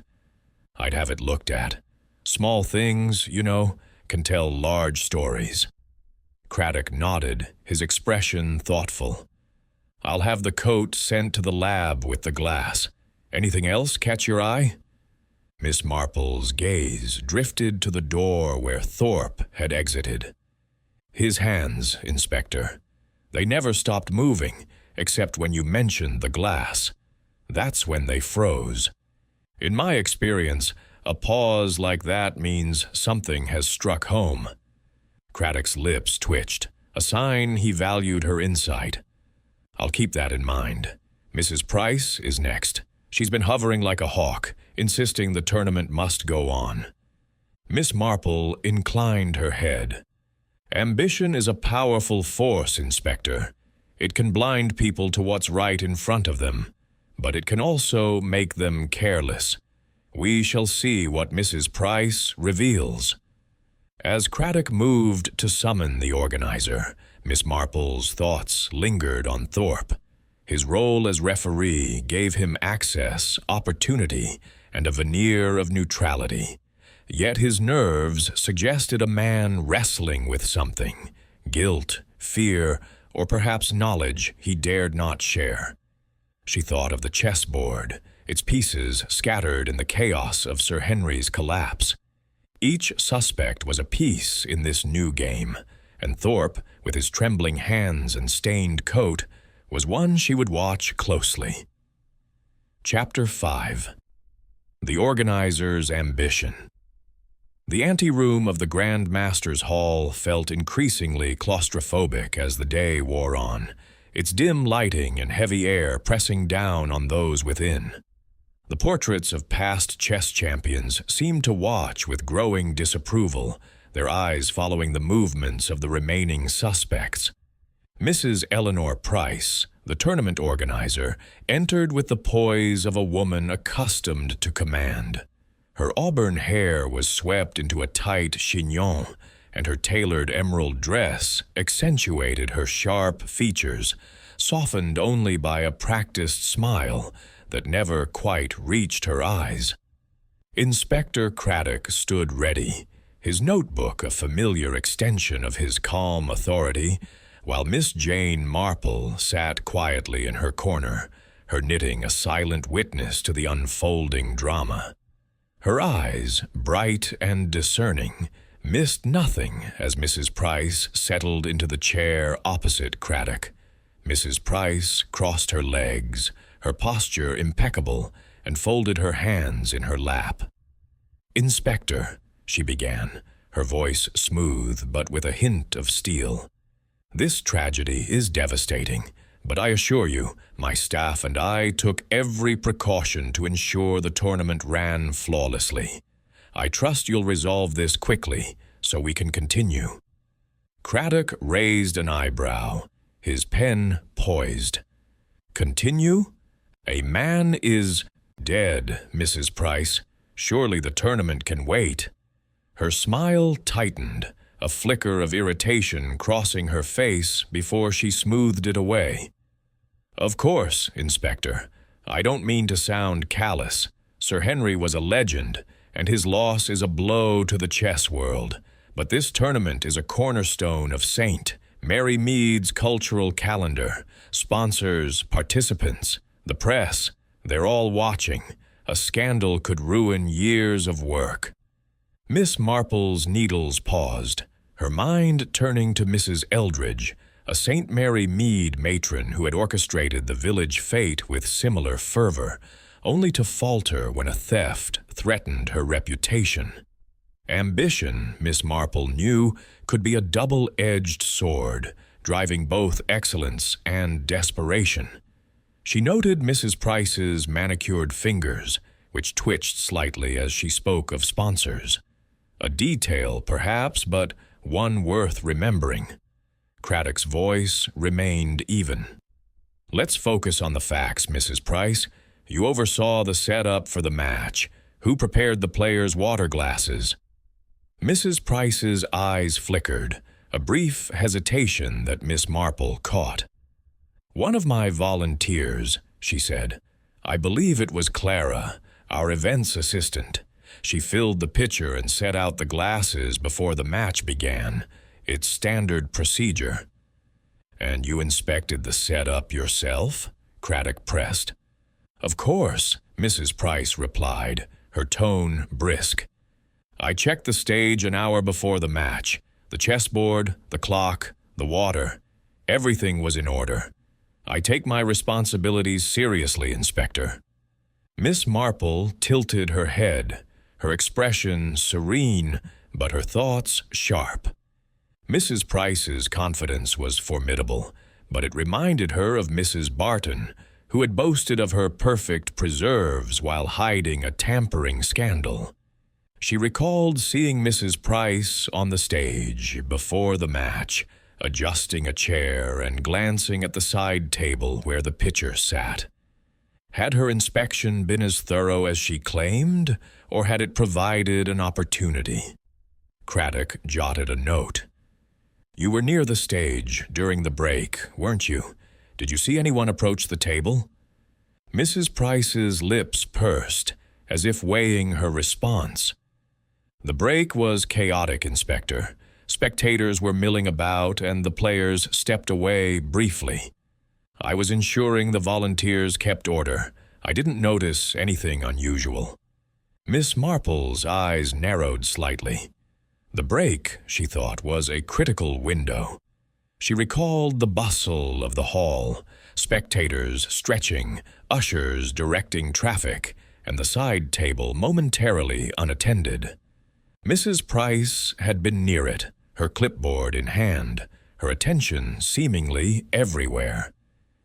I'd have it looked at. Small things, you know, can tell large stories." Craddock nodded, his expression thoughtful. "I'll have the coat sent to the lab with the glass. Anything else catch your eye?" Miss Marple's gaze drifted to the door where Thorpe had exited. "His hands, Inspector. They never stopped moving, except when you mentioned the glass. That's when they froze. In my experience, a pause like that means something has struck home." Craddock's lips twitched, a sign he valued her insight. "I'll keep that in mind. Mrs. Price is next. She's been hovering like a hawk, insisting the tournament must go on. Miss Marple inclined her head. Ambition is a powerful force, Inspector. It can blind people to what's right in front of them, but it can also make them careless. We shall see what Mrs. Price reveals. As Craddock moved to summon the organizer, Miss Marple's thoughts lingered on Thorpe. His role as referee gave him access, opportunity, and a veneer of neutrality. Yet his nerves suggested a man wrestling with something, guilt, fear, or perhaps knowledge he dared not share. She thought of the chessboard, its pieces scattered in the chaos of Sir Henry's collapse. Each suspect was a piece in this new game, and Thorpe, with his trembling hands and stained coat, was one she would watch closely. Chapter 5. The Organizer's Ambition. The anteroom of the Grand Master's Hall felt increasingly claustrophobic as the day wore on, its dim lighting and heavy air pressing down on those within. The portraits of past chess champions seemed to watch with growing disapproval, their eyes following the movements of the remaining suspects. Mrs. Eleanor Price, the tournament organizer, entered with the poise of a woman accustomed to command. Her auburn hair was swept into a tight chignon, and her tailored emerald dress accentuated her sharp features, softened only by a practiced smile that never quite reached her eyes. Inspector Craddock stood ready, his notebook a familiar extension of his calm authority, while Miss Jane Marple sat quietly in her corner, her knitting a silent witness to the unfolding drama. Her eyes, bright and discerning, missed nothing as Mrs. Price settled into the chair opposite Craddock. Mrs. Price crossed her legs, her posture impeccable, and folded her hands in her lap. "Inspector," she began, her voice smooth but with a hint of steel. "This tragedy is devastating, but I assure you, my staff and I took every precaution to ensure the tournament ran flawlessly. I trust you'll resolve this quickly, so we can continue." Craddock raised an eyebrow, his pen poised. "Continue? A man is dead, Mrs. Price. Surely the tournament can wait." Her smile tightened, a flicker of irritation crossing her face before she smoothed it away. "Of course, Inspector. I don't mean to sound callous. Sir Henry was a legend, and his loss is a blow to the chess world. But this tournament is a cornerstone of St. Mary Mead's cultural calendar. Sponsors, participants, the press, they're all watching. A scandal could ruin years of work." Miss Marple's needles paused, her mind turning to Mrs. Eldridge, a St. Mary Mead matron who had orchestrated the village fete with similar fervor, only to falter when a theft threatened her reputation. Ambition, Miss Marple knew, could be a double-edged sword, driving both excellence and desperation. She noted Mrs. Price's manicured fingers, which twitched slightly as she spoke of sponsors. A detail, perhaps, but one worth remembering. Craddock's voice remained even. "Let's focus on the facts, Mrs. Price. You oversaw the setup for the match. Who prepared the players' water glasses?" Mrs. Price's eyes flickered, a brief hesitation that Miss Marple caught. "One of my volunteers," she said. "I believe it was Clara, our events assistant. She filled the pitcher and set out the glasses before the match began. It's standard procedure." "And you inspected the setup yourself?" Craddock pressed. "Of course," Mrs. Price replied, her tone brisk. "I checked the stage an hour before the match. The chessboard, the clock, the water. Everything was in order. I take my responsibilities seriously, Inspector." Miss Marple tilted her head, her expression serene, but her thoughts sharp. Mrs. Price's confidence was formidable, but it reminded her of Mrs. Barton, who had boasted of her perfect preserves while hiding a tampering scandal. She recalled seeing Mrs. Price on the stage before the match, adjusting a chair and glancing at the side table where the pitcher sat. Had her inspection been as thorough as she claimed, or had it provided an opportunity? Craddock jotted a note. "You were near the stage during the break, weren't you? Did you see anyone approach the table?" Mrs. Price's lips pursed, as if weighing her response. "The break was chaotic, Inspector. Spectators were milling about, and the players stepped away briefly. I was ensuring the volunteers kept order. I didn't notice anything unusual." Miss Marple's eyes narrowed slightly. The break, she thought, was a critical window. She recalled the bustle of the hall, spectators stretching, ushers directing traffic, and the side table momentarily unattended. Mrs. Price had been near it, her clipboard in hand, her attention seemingly everywhere.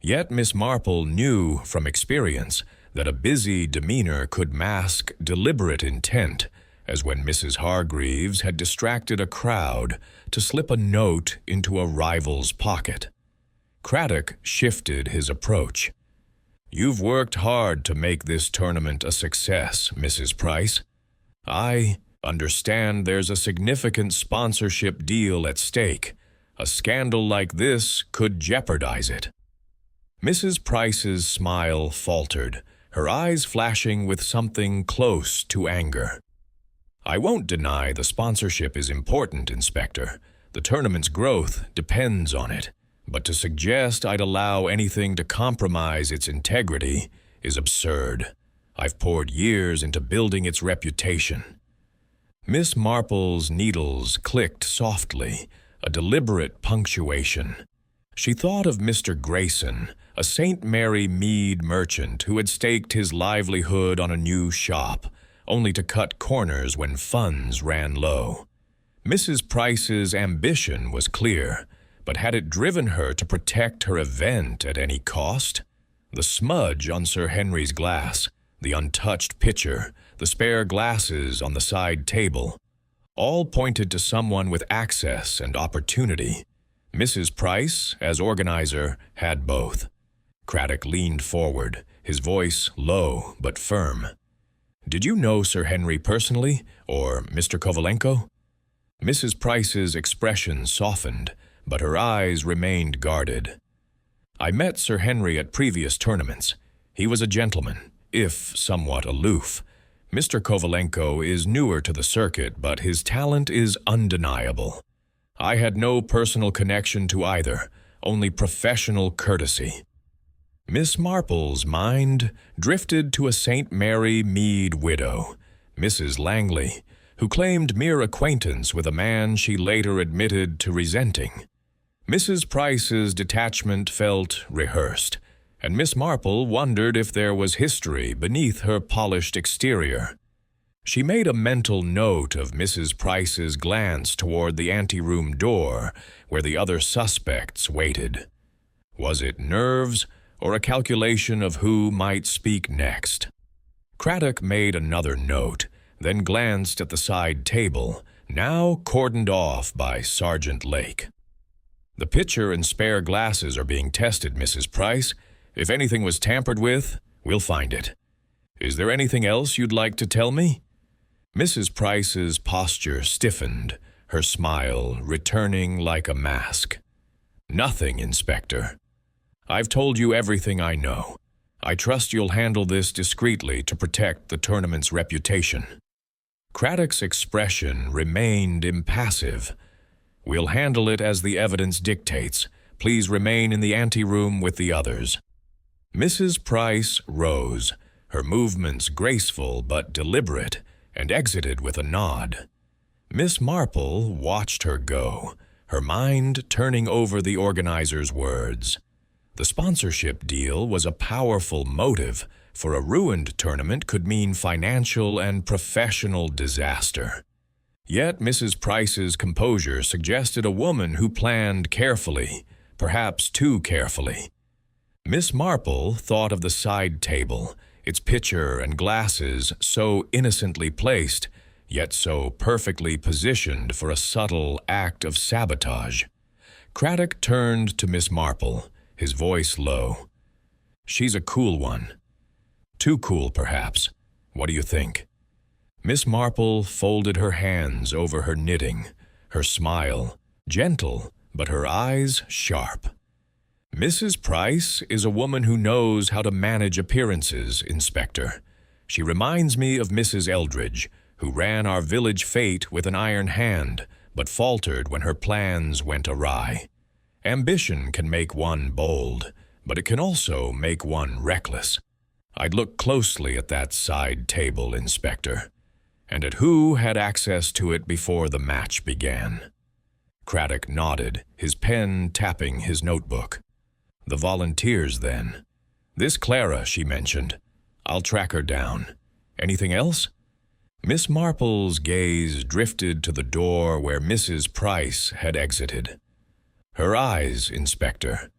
Yet Miss Marple knew from experience that a busy demeanor could mask deliberate intent, as when Mrs. Hargreaves had distracted a crowd to slip a note into a rival's pocket. Craddock shifted his approach. "You've worked hard to make this tournament a success, Mrs. Price. I understand there's a significant sponsorship deal at stake. A scandal like this could jeopardize it." Mrs. Price's smile faltered, her eyes flashing with something close to anger. "I won't deny the sponsorship is important, Inspector. The tournament's growth depends on it. But to suggest I'd allow anything to compromise its integrity is absurd. I've poured years into building its reputation." Miss Marple's needles clicked softly, a deliberate punctuation. She thought of Mr. Grayson, a St. Mary Mead merchant who had staked his livelihood on a new shop, only to cut corners when funds ran low. Mrs. Price's ambition was clear, but had it driven her to protect her event at any cost? The smudge on Sir Henry's glass, the untouched pitcher, the spare glasses on the side table, all pointed to someone with access and opportunity. Mrs. Price, as organizer, had both. Craddock leaned forward, his voice low but firm. "Did you know Sir Henry personally, or Mr. Kovalenko?" Mrs. Price's expression softened, but her eyes remained guarded. "I met Sir Henry at previous tournaments. He was a gentleman, if somewhat aloof. Mr. Kovalenko is newer to the circuit, but his talent is undeniable. I had no personal connection to either, only professional courtesy." Miss Marple's mind drifted to a St. Mary Mead widow, Mrs. Langley, who claimed mere acquaintance with a man she later admitted to resenting. Mrs. Price's detachment felt rehearsed, and Miss Marple wondered if there was history beneath her polished exterior. She made a mental note of Mrs. Price's glance toward the anteroom door, where the other suspects waited. Was it nerves, or a calculation of who might speak next? Craddock made another note, then glanced at the side table, now cordoned off by Sergeant Lake. "The pitcher and spare glasses are being tested, Mrs. Price. If anything was tampered with, we'll find it. Is there anything else you'd like to tell me?" Mrs. Price's posture stiffened, her smile returning like a mask. "Nothing, Inspector. I've told you everything I know. I trust you'll handle this discreetly to protect the tournament's reputation." Craddock's expression remained impassive. "We'll handle it as the evidence dictates. Please remain in the anteroom with the others." Mrs. Price rose, her movements graceful but deliberate, and exited with a nod. Miss Marple watched her go, her mind turning over the organizer's words. The sponsorship deal was a powerful motive, for a ruined tournament could mean financial and professional disaster. Yet Mrs. Price's composure suggested a woman who planned carefully, perhaps too carefully. Miss Marple thought of the side table, its pitcher and glasses so innocently placed, yet so perfectly positioned for a subtle act of sabotage. Craddock turned to Miss Marple, his voice low. "She's a cool one. Too cool, perhaps. What do you think?" Miss Marple folded her hands over her knitting, her smile gentle, but her eyes sharp. "Mrs. Price is a woman who knows how to manage appearances, Inspector. She reminds me of Mrs. Eldridge, who ran our village fete with an iron hand, but faltered when her plans went awry. Ambition can make one bold, but it can also make one reckless. I'd look closely at that side table, Inspector, and at who had access to it before the match began." Craddock nodded, his pen tapping his notebook. "The volunteers, then. This Clara, she mentioned. I'll track her down. Anything else?" Miss Marple's gaze drifted to the door where Mrs. Price had exited. "Her eyes, Inspector.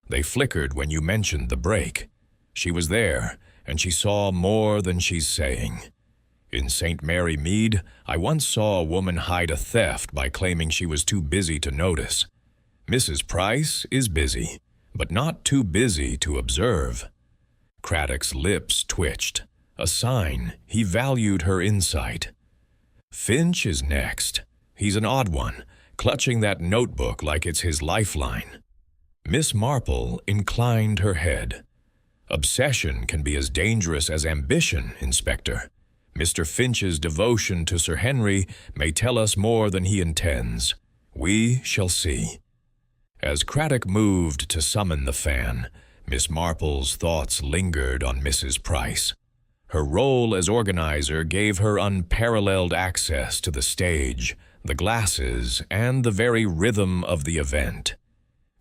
They flickered when you mentioned the break. She was there, and she saw more than she's saying. In St. Mary Mead, I once saw a woman hide a theft by claiming she was too busy to notice. Mrs. Price is busy, but not too busy to observe." Craddock's lips twitched, a sign he valued her insight. "Finch is next. He's an odd one, clutching that notebook like it's his lifeline." Miss Marple inclined her head. "Obsession can be as dangerous as ambition, Inspector. Mr. Finch's devotion to Sir Henry may tell us more than he intends. We shall see." As Craddock moved to summon the fan, Miss Marple's thoughts lingered on Mrs. Price. Her role as organizer gave her unparalleled access to the stage, the glasses, and the very rhythm of the event.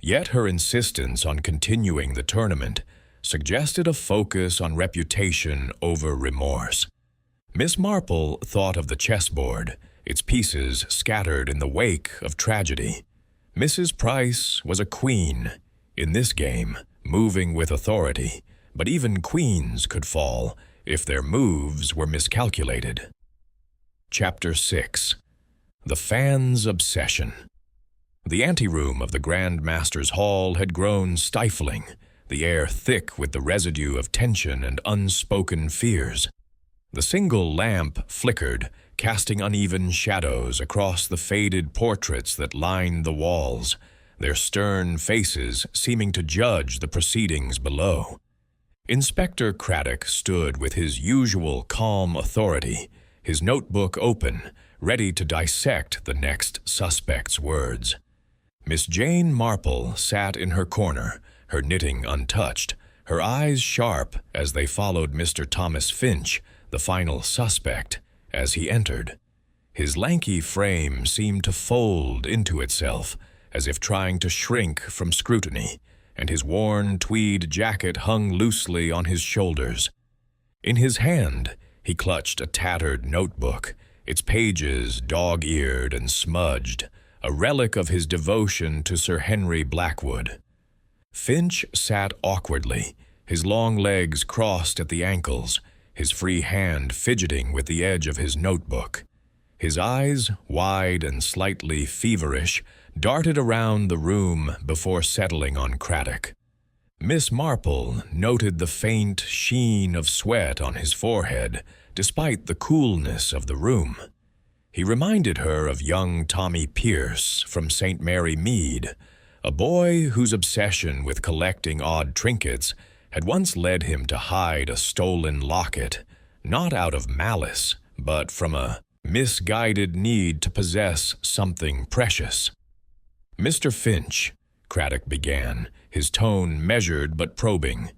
Yet her insistence on continuing the tournament suggested a focus on reputation over remorse. Miss Marple thought of the chessboard, its pieces scattered in the wake of tragedy. Mrs. Price was a queen in this game, moving with authority, but even queens could fall if their moves were miscalculated. Chapter 6. The Fan's Obsession. The anteroom of the Grand Master's Hall had grown stifling, the air thick with the residue of tension and unspoken fears. The single lamp flickered, casting uneven shadows across the faded portraits that lined the walls, their stern faces seeming to judge the proceedings below. Inspector Craddock stood with his usual calm authority, his notebook open, ready to dissect the next suspect's words. Miss Jane Marple sat in her corner, her knitting untouched, her eyes sharp as they followed Mr. Thomas Finch, the final suspect, as he entered. His lanky frame seemed to fold into itself, as if trying to shrink from scrutiny, and his worn tweed jacket hung loosely on his shoulders. In his hand, he clutched a tattered notebook, its pages dog-eared and smudged, a relic of his devotion to Sir Henry Blackwood. Finch sat awkwardly, his long legs crossed at the ankles, his free hand fidgeting with the edge of his notebook. His eyes, wide and slightly feverish, darted around the room before settling on Craddock. Miss Marple noted the faint sheen of sweat on his forehead, despite the coolness of the room. He reminded her of young Tommy Pierce from St. Mary Mead, a boy whose obsession with collecting odd trinkets had once led him to hide a stolen locket, not out of malice, but from a misguided need to possess something precious. "Mr. Finch," Craddock began, his tone measured but probing,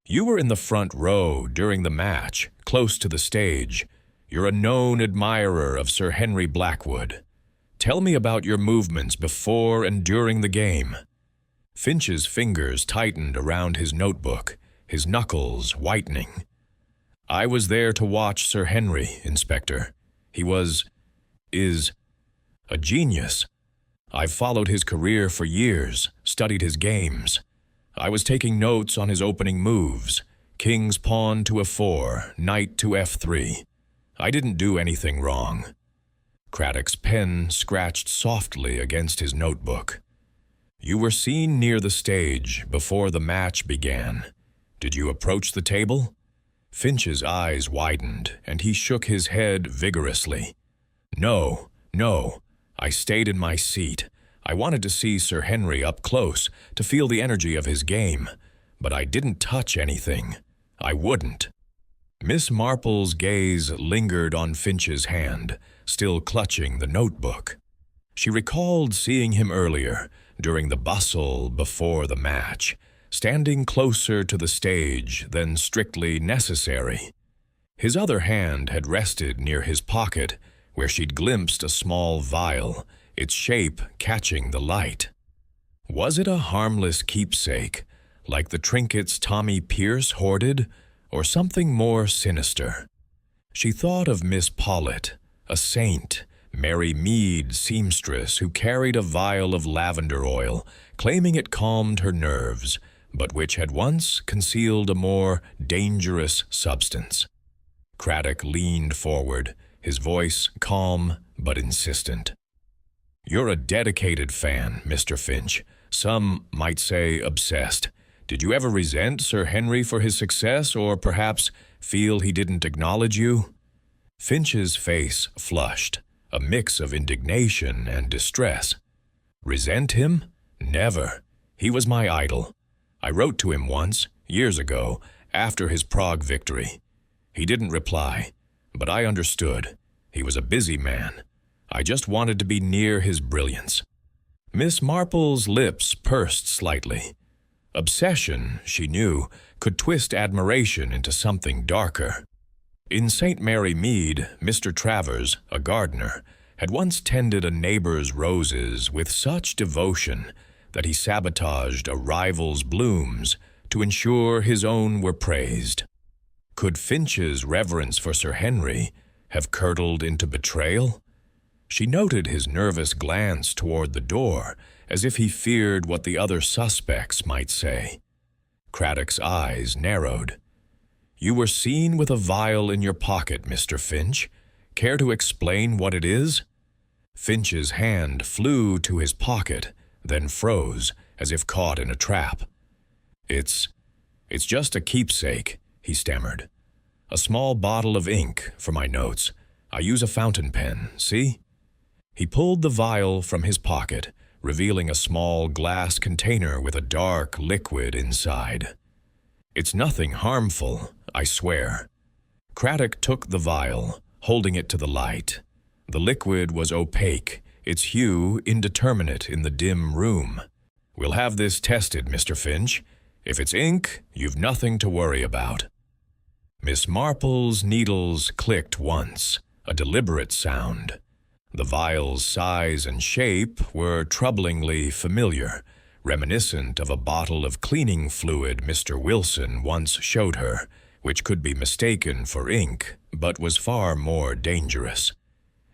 "you were in the front row during the match, close to the stage. You're a known admirer of Sir Henry Blackwood. Tell me about your movements before and during the game." Finch's fingers tightened around his notebook, his knuckles whitening. "I was there to watch Sir Henry, Inspector. He is a genius. I've followed his career for years, studied his games. I was taking notes on his opening moves. King's pawn to f4, knight to f3. I didn't do anything wrong. Craddock's pen scratched softly against his notebook. You were seen near the stage before the match began. Did you approach the table? Finch's eyes widened, and he shook his head vigorously. No. I stayed in my seat. I wanted to see Sir Henry up close, to feel the energy of his game. But I didn't touch anything. I wouldn't. Miss Marple's gaze lingered on Finch's hand, still clutching the notebook. She recalled seeing him earlier, during the bustle before the match, standing closer to the stage than strictly necessary. His other hand had rested near his pocket, where she'd glimpsed a small vial, its shape catching the light. Was it a harmless keepsake, like the trinkets Tommy Pierce hoarded, or something more sinister? She thought of Miss Pollitt, a saint, Mary Mead seamstress who carried a vial of lavender oil, claiming it calmed her nerves, but which had once concealed a more dangerous substance. Craddock leaned forward, his voice calm but insistent. You're a dedicated fan, Mr. Finch. Some might say obsessed. Did you ever resent Sir Henry for his success, or perhaps feel he didn't acknowledge you? Finch's face flushed, a mix of indignation and distress. Resent him? Never. He was my idol. I wrote to him once, years ago, after his Prague victory. He didn't reply, but I understood. He was a busy man. I just wanted to be near his brilliance. Miss Marple's lips pursed slightly. Obsession, she knew, could twist admiration into something darker. In St. Mary Mead, Mr. Travers, a gardener, had once tended a neighbor's roses with such devotion that he sabotaged a rival's blooms to ensure his own were praised. Could Finch's reverence for Sir Henry have curdled into betrayal? She noted his nervous glance toward the door, as if he feared what the other suspects might say. Craddock's eyes narrowed. You were seen with a vial in your pocket, Mr. Finch. Care to explain what it is? Finch's hand flew to his pocket, then froze, as if caught in a trap. It's just a keepsake, he stammered. A small bottle of ink for my notes. I use a fountain pen, see? He pulled the vial from his pocket, revealing a small glass container with a dark liquid inside. It's nothing harmful, I swear. Craddock took the vial, holding it to the light. The liquid was opaque, its hue indeterminate in the dim room. We'll have this tested, Mr. Finch. If it's ink, you've nothing to worry about. Miss Marple's needles clicked once, a deliberate sound. The vial's size and shape were troublingly familiar, reminiscent of a bottle of cleaning fluid Mr. Wilson once showed her, which could be mistaken for ink, but was far more dangerous.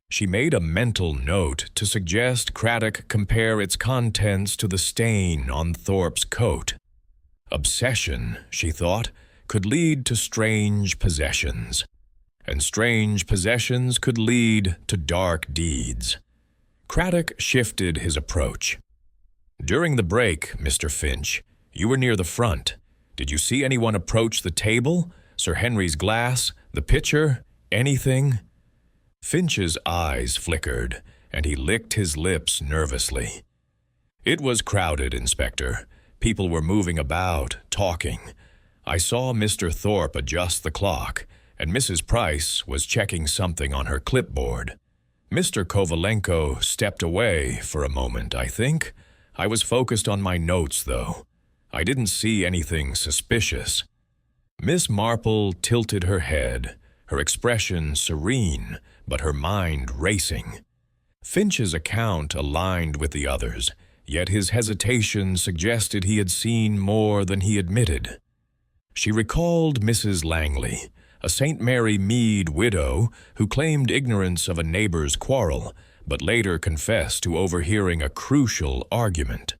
She made a mental note to suggest Craddock compare its contents to the stain on Thorpe's coat. Obsession, she thought, could lead to strange possessions, and strange possessions could lead to dark deeds. Craddock shifted his approach. During the break, Mr. Finch, you were near the front. Did you see anyone approach the table? Sir Henry's glass? The pitcher? Anything? Finch's eyes flickered, and he licked his lips nervously. It was crowded, Inspector. People were moving about, talking. I saw Mr. Thorpe adjust the clock, and Mrs. Price was checking something on her clipboard. Mr. Kovalenko stepped away for a moment, I think. I was focused on my notes, though. I didn't see anything suspicious. Miss Marple tilted her head, her expression serene, but her mind racing. Finch's account aligned with the others, yet his hesitation suggested he had seen more than he admitted. She recalled Mrs. Langley, a St. Mary Mead widow who claimed ignorance of a neighbor's quarrel, but later confessed to overhearing a crucial argument.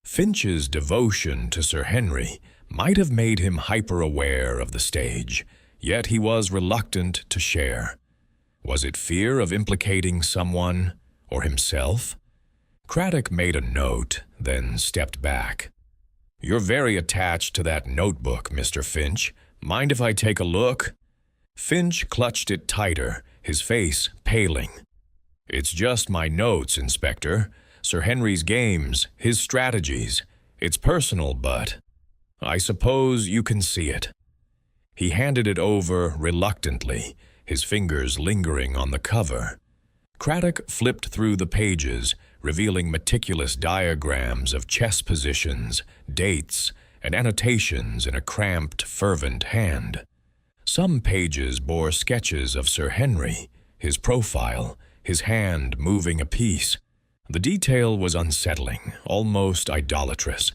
Finch's devotion to Sir Henry might have made him hyper-aware of the stage, yet he was reluctant to share. Was it fear of implicating someone or himself? Craddock made a note, then stepped back. "You're very attached to that notebook, Mr. Finch. Mind if I take a look?" Finch clutched it tighter, his face paling. "It's just my notes, Inspector. Sir Henry's games, his strategies. It's personal, but I suppose you can see it." He handed it over reluctantly, his fingers lingering on the cover. Craddock flipped through the pages, revealing meticulous diagrams of chess positions, dates, and annotations in a cramped, fervent hand. Some pages bore sketches of Sir Henry, his profile, his hand moving a piece. The detail was unsettling, almost idolatrous.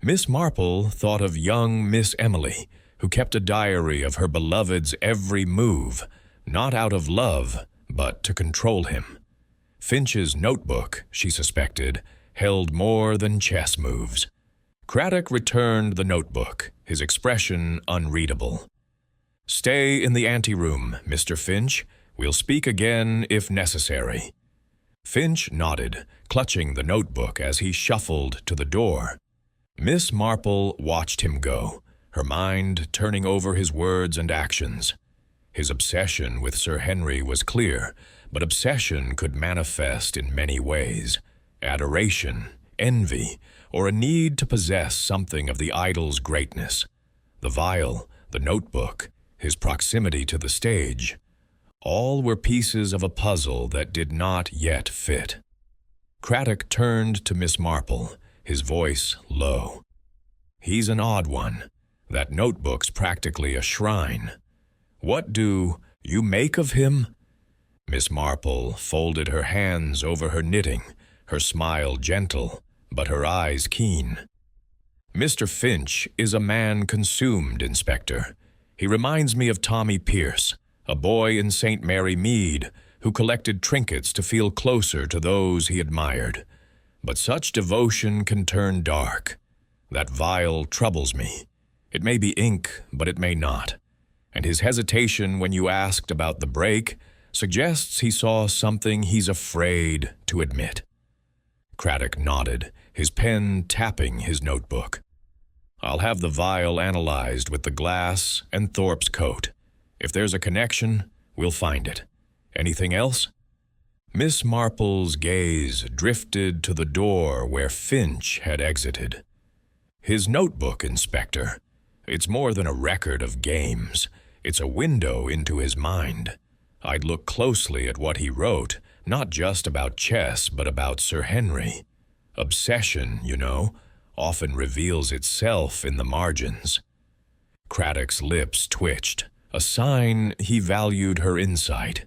Miss Marple thought of young Miss Emily, who kept a diary of her beloved's every move, not out of love, but to control him. Finch's notebook, she suspected, held more than chess moves. Craddock returned the notebook, his expression unreadable. "Stay in the anteroom, Mr. Finch. We'll speak again if necessary." Finch nodded, clutching the notebook as he shuffled to the door. Miss Marple watched him go, her mind turning over his words and actions. His obsession with Sir Henry was clear, but obsession could manifest in many ways: adoration, envy, or a need to possess something of the idol's greatness. The vial, the notebook, his proximity to the stage, all were pieces of a puzzle that did not yet fit. Craddock turned to Miss Marple, his voice low. "He's an odd one. That notebook's practically a shrine. What do you make of him?" Miss Marple folded her hands over her knitting, her smile gentle, but her eyes keen. "Mr. Finch is a man consumed, Inspector. He reminds me of Tommy Pierce, a boy in St. Mary Mead who collected trinkets to feel closer to those he admired. But such devotion can turn dark. That vial troubles me. It may be ink, but it may not. And his hesitation when you asked about the break suggests he saw something he's afraid to admit." Craddock nodded, his pen tapping his notebook. "I'll have the vial analyzed with the glass and Thorpe's coat. If there's a connection, we'll find it. Anything else?" Miss Marple's gaze drifted to the door where Finch had exited. "His notebook, Inspector. It's more than a record of games. It's a window into his mind. I'd look closely at what he wrote, not just about chess, but about Sir Henry. Obsession, you know, often reveals itself in the margins." Craddock's lips twitched, a sign he valued her insight.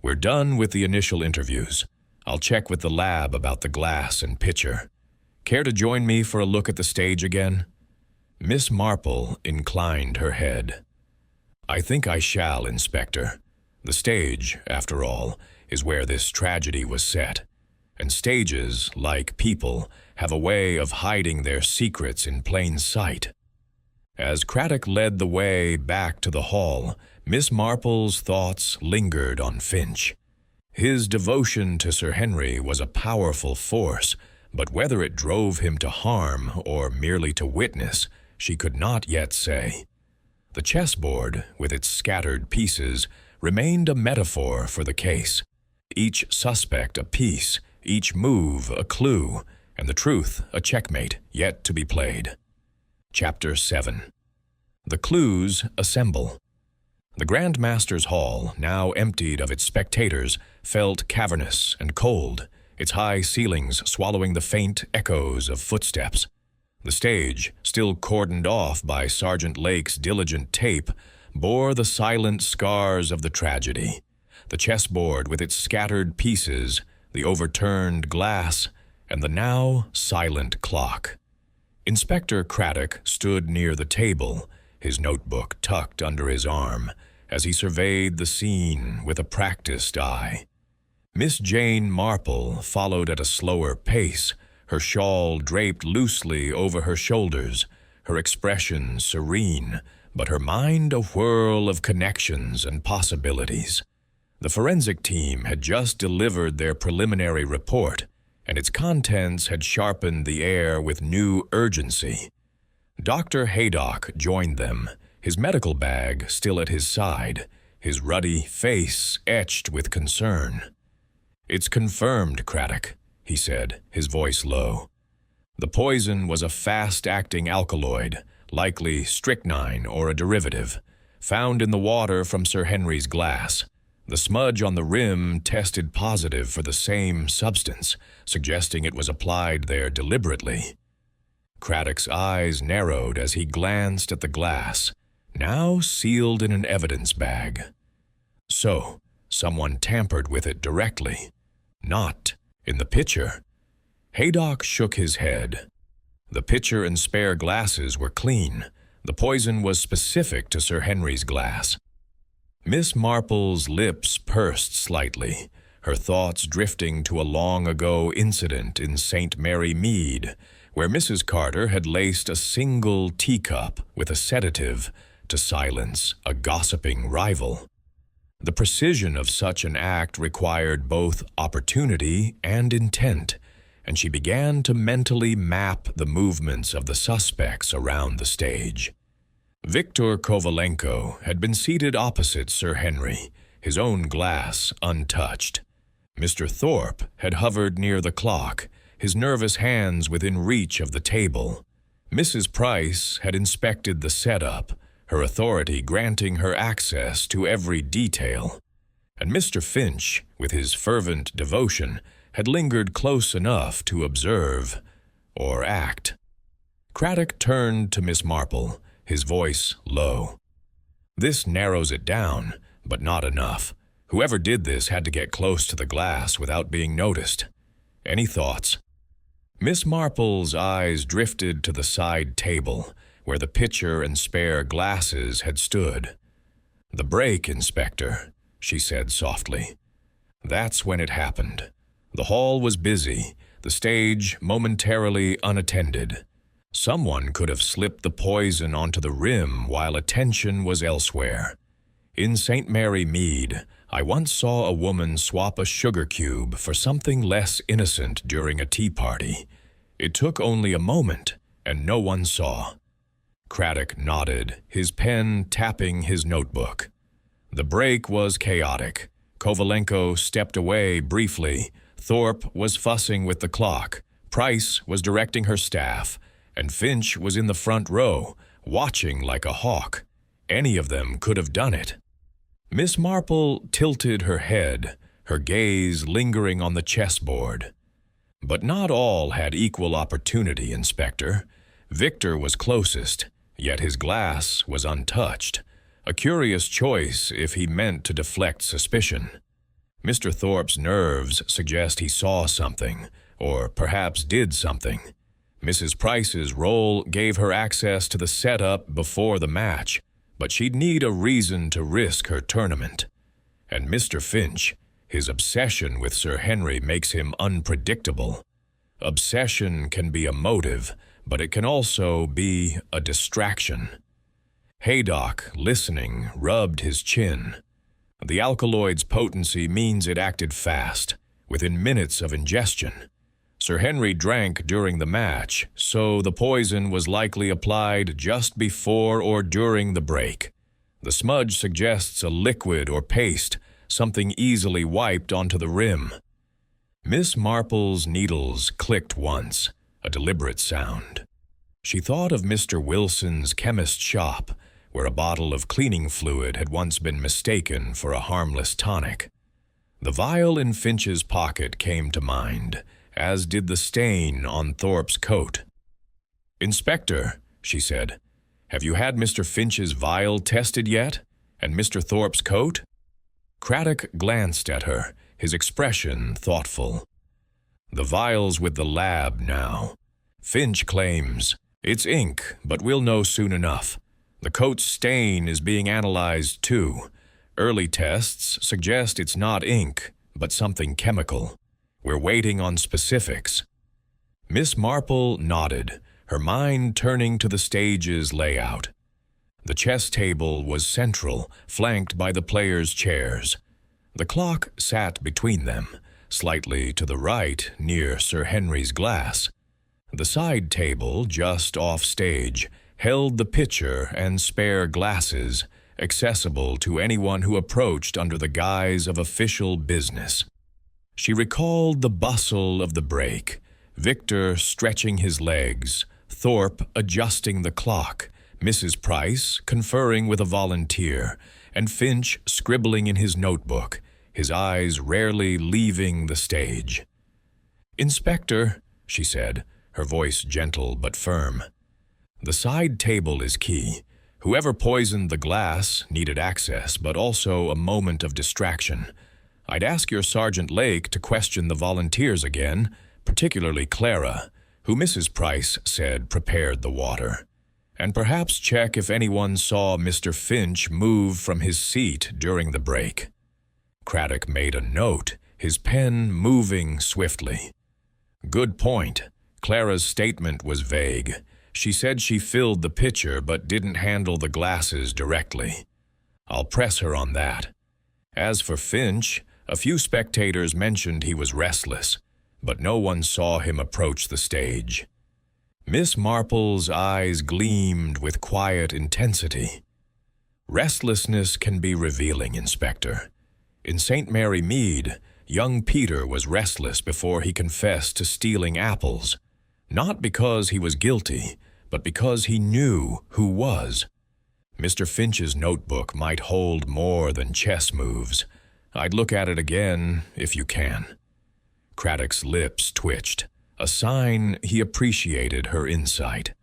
"We're done with the initial interviews. I'll check with the lab about the glass and pitcher. Care to join me for a look at the stage again?" Miss Marple inclined her head. "I think I shall, Inspector. The stage, after all, is where this tragedy was set. And stages, like people, have a way of hiding their secrets in plain sight." As Craddock led the way back to the hall, Miss Marple's thoughts lingered on Finch. His devotion to Sir Henry was a powerful force, but whether it drove him to harm or merely to witness, she could not yet say. The chessboard, with its scattered pieces, remained a metaphor for the case. Each suspect a piece, each move a clue, and the truth a checkmate yet to be played. Chapter 7. The clues assemble. The Grand Master's hall, now emptied of its spectators, felt cavernous and cold, its high ceilings swallowing the faint echoes of footsteps. The stage, still cordoned off by Sergeant Lake's diligent tape, bore the silent scars of the tragedy. The chessboard with its scattered pieces, the overturned glass, and the now silent clock. Inspector Craddock stood near the table, his notebook tucked under his arm, as he surveyed the scene with a practiced eye. Miss Jane Marple followed at a slower pace, her shawl draped loosely over her shoulders, her expression serene, but her mind a whirl of connections and possibilities. The forensic team had just delivered their preliminary report, and its contents had sharpened the air with new urgency. Dr. Haydock joined them, his medical bag still at his side, his ruddy face etched with concern. "It's confirmed, Craddock," he said, his voice low. "The poison was a fast-acting alkaloid, likely strychnine or a derivative, found in the water from Sir Henry's glass. The smudge on the rim tested positive for the same substance, suggesting it was applied there deliberately." Craddock's eyes narrowed as he glanced at the glass, now sealed in an evidence bag. So, someone tampered with it directly. Not in the pitcher. Haydock shook his head. The pitcher and spare glasses were clean. The poison was specific to Sir Henry's glass. Miss Marple's lips pursed slightly, her thoughts drifting to a long-ago incident in St. Mary Mead, where Mrs. Carter had laced a single teacup with a sedative to silence a gossiping rival. The precision of such an act required both opportunity and intent, and she began to mentally map the movements of the suspects around the stage. Viktor Kovalenko had been seated opposite Sir Henry, his own glass untouched. Mr. Thorpe had hovered near the clock, his nervous hands within reach of the table. Mrs. Price had inspected the setup, her authority granting her access to every detail. And Mr. Finch, with his fervent devotion, had lingered close enough to observe or act. Craddock turned to Miss Marple, his voice low. "This narrows it down, but not enough. Whoever did this had to get close to the glass without being noticed. Any thoughts?" Miss Marple's eyes drifted to the side table, where the pitcher and spare glasses had stood. "The break, Inspector," she said softly. "That's when it happened. The hall was busy, the stage momentarily unattended. Someone could have slipped the poison onto the rim while attention was elsewhere. In St. Mary Mead, I once saw a woman swap a sugar cube for something less innocent during a tea party. It took only a moment, and no one saw." Craddock nodded, his pen tapping his notebook. The break was chaotic. Kovalenko stepped away briefly. Thorpe was fussing with the clock. Price was directing her staff, and Finch was in the front row, watching like a hawk. Any of them could have done it. Miss Marple tilted her head, her gaze lingering on the chessboard. "But not all had equal opportunity, Inspector. Victor was closest, yet his glass was untouched. A curious choice if he meant to deflect suspicion. Mr. Thorpe's nerves suggest he saw something, or perhaps did something. Mrs. Price's role gave her access to the setup before the match, but she'd need a reason to risk her tournament. And Mr. Finch, his obsession with Sir Henry makes him unpredictable. Obsession can be a motive, but it can also be a distraction." Haydock, listening, rubbed his chin. The alkaloid's potency means it acted fast, within minutes of ingestion. Sir Henry drank during the match, so the poison was likely applied just before or during the break. The smudge suggests a liquid or paste, something easily wiped onto the rim. Miss Marple's needles clicked once, a deliberate sound. She thought of Mr. Wilson's chemist shop, where a bottle of cleaning fluid had once been mistaken for a harmless tonic. The vial in Finch's pocket came to mind, as did the stain on Thorpe's coat. "Inspector," she said, "have you had Mr. Finch's vial tested yet? And Mr. Thorpe's coat?" Craddock glanced at her, his expression thoughtful. "The vial's with the lab now. Finch claims it's ink, but we'll know soon enough. The coat's stain is being analyzed too. Early tests suggest it's not ink, but something chemical. We're waiting on specifics." Miss Marple nodded, her mind turning to the stage's layout. The chess table was central, flanked by the players' chairs. The clock sat between them, slightly to the right near Sir Henry's glass. The side table, just off stage, held the pitcher and spare glasses, accessible to anyone who approached under the guise of official business. She recalled the bustle of the break, Victor stretching his legs, Thorpe adjusting the clock, Mrs. Price conferring with a volunteer, and Finch scribbling in his notebook, his eyes rarely leaving the stage. "Inspector," she said, her voice gentle but firm, "the side table is key. Whoever poisoned the glass needed access, but also a moment of distraction. I'd ask your Sergeant Lake to question the volunteers again, particularly Clara, who Mrs. Price said prepared the water. And perhaps check if anyone saw Mr. Finch move from his seat during the break." Craddock made a note, his pen moving swiftly. "Good point. Clara's statement was vague. She said she filled the pitcher but didn't handle the glasses directly. I'll press her on that. As for Finch, a few spectators mentioned he was restless, but no one saw him approach the stage." Miss Marple's eyes gleamed with quiet intensity. "Restlessness can be revealing, Inspector. In St. Mary Mead, young Peter was restless before he confessed to stealing apples, not because he was guilty, but because he knew who was. Mr. Finch's notebook might hold more than chess moves. I'd look at it again, if you can." Craddock's lips twitched, a sign he appreciated her insight.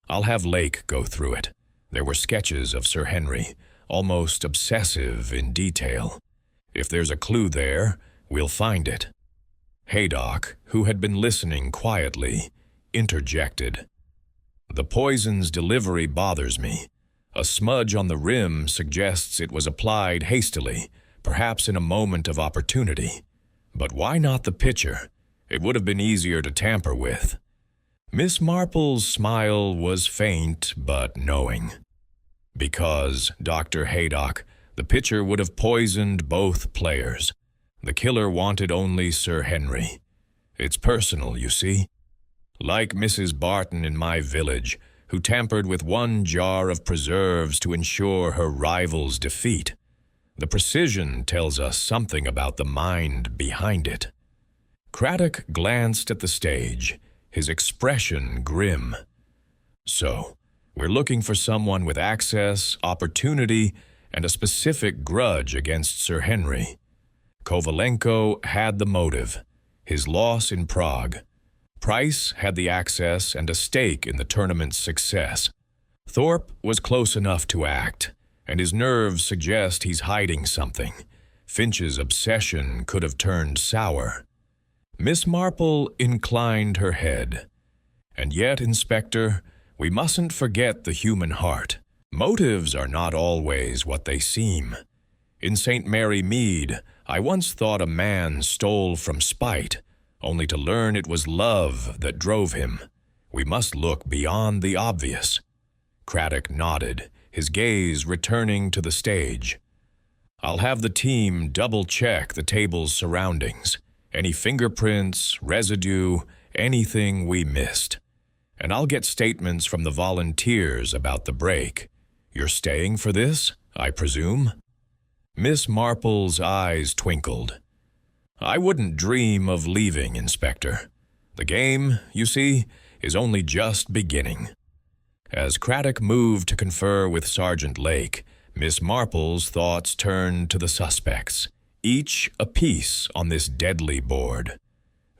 "I'll have Lake go through it. There were sketches of Sir Henry, almost obsessive in detail. If there's a clue there, we'll find it." Haydock, who had been listening quietly, interjected. "The poison's delivery bothers me. A smudge on the rim suggests it was applied hastily, perhaps in a moment of opportunity. But why not the pitcher? It would have been easier to tamper with." Miss Marple's smile was faint but knowing. "Because, Dr. Haydock, the pitcher would have poisoned both players. The killer wanted only Sir Henry. It's personal, you see. Like Mrs. Barton in my village, who tampered with one jar of preserves to ensure her rival's defeat. The precision tells us something about the mind behind it." Craddock glanced at the stage, his expression grim. "So, we're looking for someone with access, opportunity, and a specific grudge against Sir Henry. Kovalenko had the motive, his loss in Prague. Price had the access and a stake in the tournament's success. Thorpe was close enough to act, and his nerves suggest he's hiding something. Finch's obsession could have turned sour." Miss Marple inclined her head. "And yet, Inspector, we mustn't forget the human heart. Motives are not always what they seem. In St. Mary Mead, I once thought a man stole from spite, only to learn it was love that drove him. We must look beyond the obvious." Craddock nodded, his gaze returning to the stage. "I'll have the team double-check the table's surroundings. Any fingerprints, residue, anything we missed. And I'll get statements from the volunteers about the break. You're staying for this, I presume?" Miss Marple's eyes twinkled. "I wouldn't dream of leaving, Inspector. The game, you see, is only just beginning." As Craddock moved to confer with Sergeant Lake, Miss Marple's thoughts turned to the suspects, each a piece on this deadly board.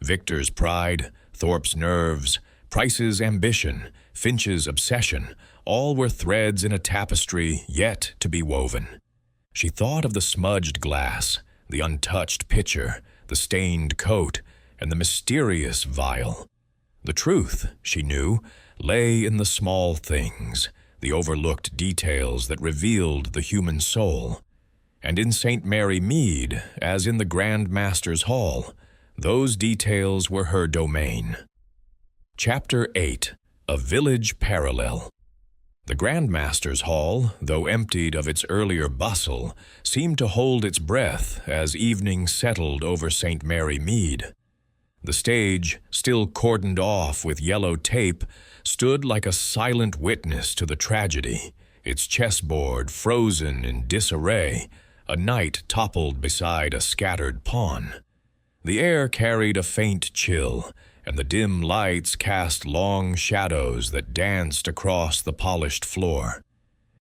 Victor's pride, Thorpe's nerves, Price's ambition, Finch's obsession, all were threads in a tapestry yet to be woven. She thought of the smudged glass, the untouched pitcher, the stained coat, and the mysterious vial. The truth, she knew, lay in the small things, the overlooked details that revealed the human soul. And in St. Mary Mead, as in the Grand Master's Hall, those details were her domain. Chapter 8. A Village Parallel. The Grandmaster's Hall, though emptied of its earlier bustle, seemed to hold its breath as evening settled over St. Mary Mead. The stage, still cordoned off with yellow tape, stood like a silent witness to the tragedy, its chessboard frozen in disarray, a knight toppled beside a scattered pawn. The air carried a faint chill, and the dim lights cast long shadows that danced across the polished floor.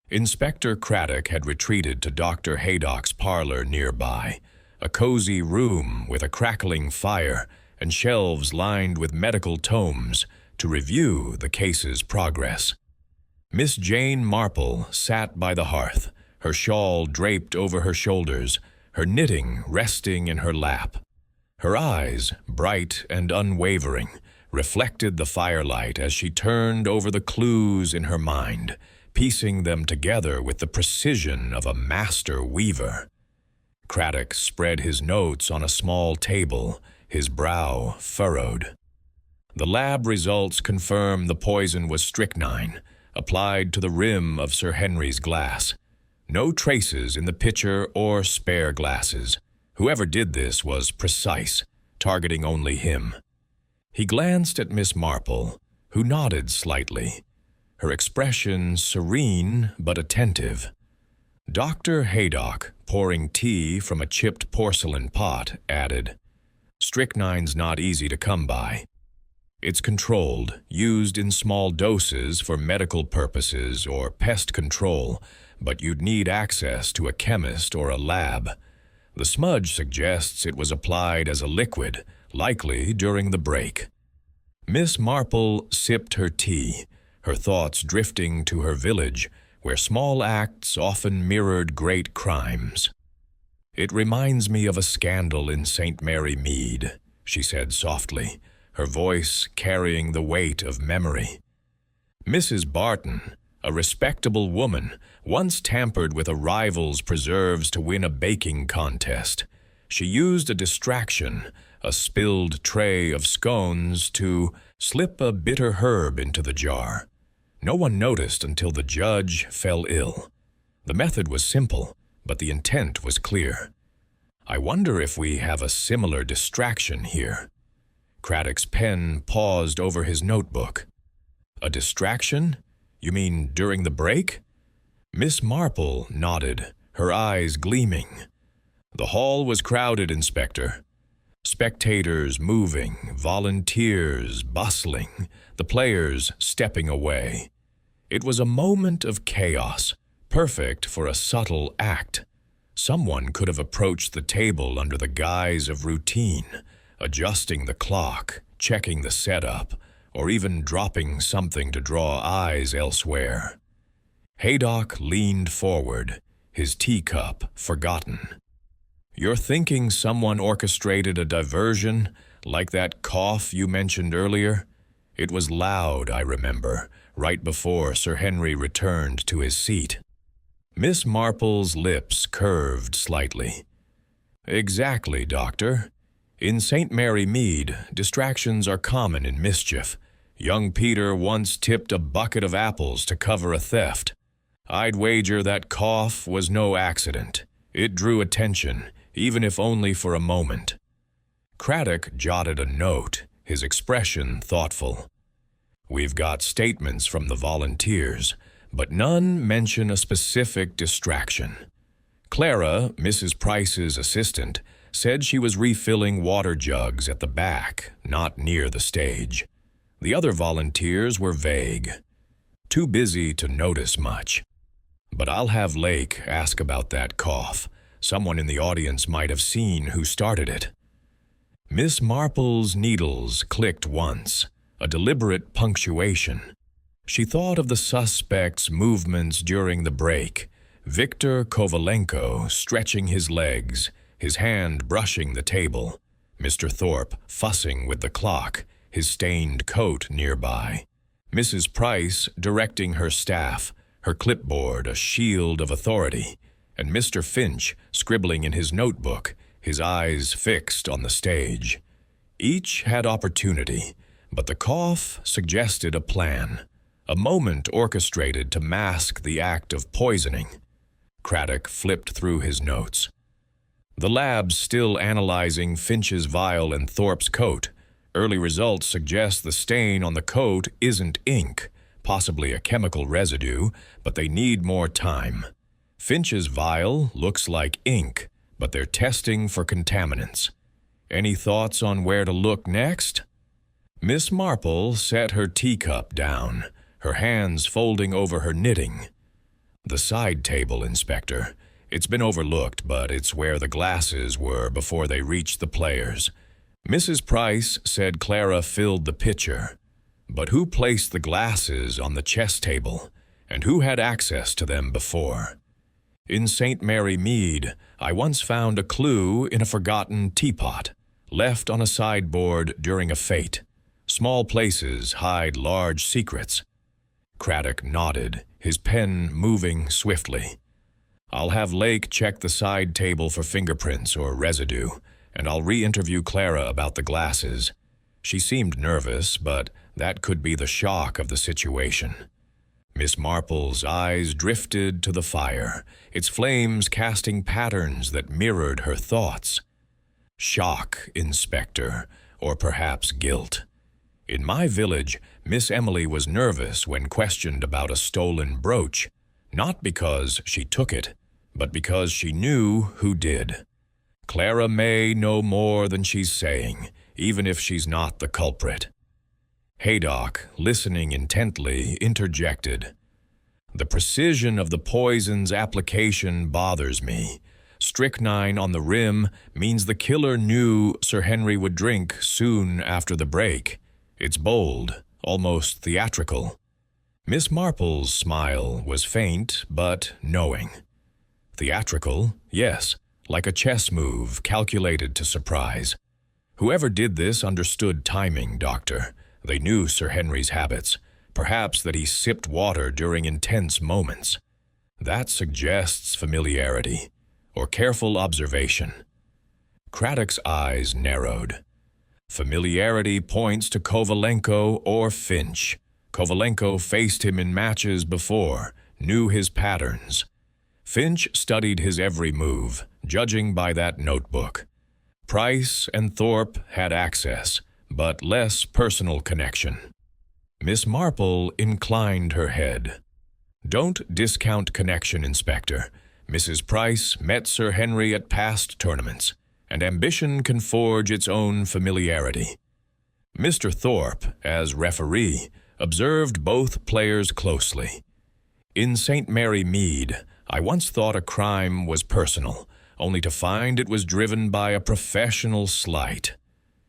Inspector Craddock had retreated to Dr. Haydock's parlor nearby, a cozy room with a crackling fire and shelves lined with medical tomes to review the case's progress. Miss Jane Marple sat by the hearth, her shawl draped over her shoulders, her knitting resting in her lap. Her eyes, bright and unwavering, reflected the firelight as she turned over the clues in her mind, piecing them together with the precision of a master weaver. Craddock spread his notes on a small table, his brow furrowed. The lab results confirm the poison was strychnine, applied to the rim of Sir Henry's glass. No traces in the pitcher or spare glasses. Whoever did this was precise, targeting only him. He glanced at Miss Marple, who nodded slightly, her expression serene but attentive. Dr. Haydock, pouring tea from a chipped porcelain pot, added, "Strychnine's not easy to come by. It's controlled, used in small doses for medical purposes or pest control, but you'd need access to a chemist or a lab. The smudge suggests it was applied as a liquid, likely during the break." Miss Marple sipped her tea, her thoughts drifting to her village, where small acts often mirrored great crimes. "It reminds me of a scandal in St. Mary Mead," she said softly, her voice carrying the weight of memory. Mrs. Barton, a respectable woman, once tampered with a rival's preserves to win a baking contest. She used a distraction, a spilled tray of scones, to slip a bitter herb into the jar. No one noticed until the judge fell ill. The method was simple, but the intent was clear. I wonder if we have a similar distraction here. Craddock's pen paused over his notebook. A distraction? You mean during the break? Miss Marple nodded, her eyes gleaming. The hall was crowded, Inspector. Spectators moving, volunteers bustling, the players stepping away. It was a moment of chaos, perfect for a subtle act. Someone could have approached the table under the guise of routine, adjusting the clock, checking the setup, or even dropping something to draw eyes elsewhere. Haydock leaned forward, his teacup forgotten. "You're thinking someone orchestrated a diversion, like that cough you mentioned earlier? It was loud, I remember, right before Sir Henry returned to his seat." Miss Marple's lips curved slightly. "Exactly, Doctor. In St. Mary Mead, distractions are common in mischief. Young Peter once tipped a bucket of apples to cover a theft. I'd wager that cough was no accident. It drew attention, even if only for a moment." Craddock jotted a note, his expression thoughtful. "We've got statements from the volunteers, but none mention a specific distraction. Clara, Mrs. Price's assistant, said she was refilling water jugs at the back, not near the stage. The other volunteers were vague, too busy to notice much. But I'll have Lake ask about that cough. Someone in the audience might have seen who started it." Miss Marple's needles clicked once, a deliberate punctuation. She thought of the suspect's movements during the break, Viktor Kovalenko stretching his legs, his hand brushing the table, Mr. Thorpe fussing with the clock, his stained coat nearby, Mrs. Price directing her staff, her clipboard a shield of authority, and Mr. Finch scribbling in his notebook, his eyes fixed on the stage. Each had opportunity, But the cough suggested a plan, a moment orchestrated to mask the act of poisoning. Craddock flipped through his notes. The lab's still analyzing Finch's vial and Thorpe's coat. Early results suggest the stain on the coat isn't ink, possibly a chemical residue, but they need more time. Finch's vial looks like ink, but they're testing for contaminants. Any thoughts on where to look next? Miss Marple set her teacup down, her hands folding over her knitting. The side table, Inspector. It's been overlooked, but it's where the glasses were before they reached the players. Mrs. Price said Clara filled the pitcher. But who placed the glasses on the chess table, and who had access to them before? In St. Mary Mead, I once found a clue in a forgotten teapot, left on a sideboard during a fete. Small places hide large secrets. Craddock nodded, his pen moving swiftly. I'll have Lake check the side table for fingerprints or residue, and I'll re-interview Clara about the glasses. She seemed nervous, but that could be the shock of the situation. Miss Marple's eyes drifted to the fire, its flames casting patterns that mirrored her thoughts. Shock, Inspector, or perhaps guilt. In my village, Miss Emily was nervous when questioned about a stolen brooch, not because she took it, but because she knew who did. Clara may know more than she's saying, even if she's not the culprit. Haydock, listening intently, interjected. The precision of the poison's application bothers me. Strychnine on the rim means the killer knew Sir Henry would drink soon after the break. It's bold, almost theatrical. Miss Marple's smile was faint, but knowing. Theatrical, yes, like a chess move calculated to surprise. Whoever did this understood timing, Doctor. They knew Sir Henry's habits, perhaps that he sipped water during intense moments. That suggests familiarity, or careful observation. Craddock's eyes narrowed. Familiarity points to Kovalenko or Finch. Kovalenko faced him in matches before, knew his patterns. Finch studied his every move, judging by that notebook. Price and Thorpe had access, but less personal connection. Miss Marple inclined her head. Don't discount connection, Inspector. Mrs. Price met Sir Henry at past tournaments, and ambition can forge its own familiarity. Mr. Thorpe, as referee, observed both players closely. In St. Mary Mead, I once thought a crime was personal, only to find it was driven by a professional slight.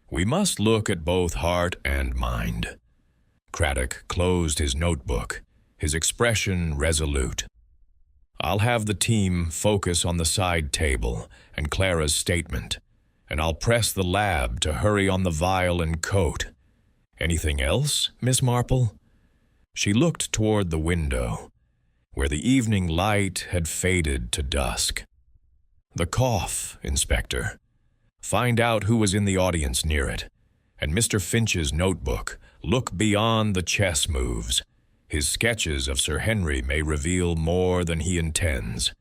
We must look at both heart and mind. Craddock closed his notebook, his expression resolute. I'll have the team focus on the side table and Clara's statement, and I'll press the lab to hurry on the vial and coat. Anything else, Miss Marple? She looked toward the window, where the evening light had faded to dusk. The cough, Inspector. Find out who was in the audience near it, and Mr. Finch's notebook. Look beyond the chess moves. His sketches of Sir Henry may reveal more than he intends.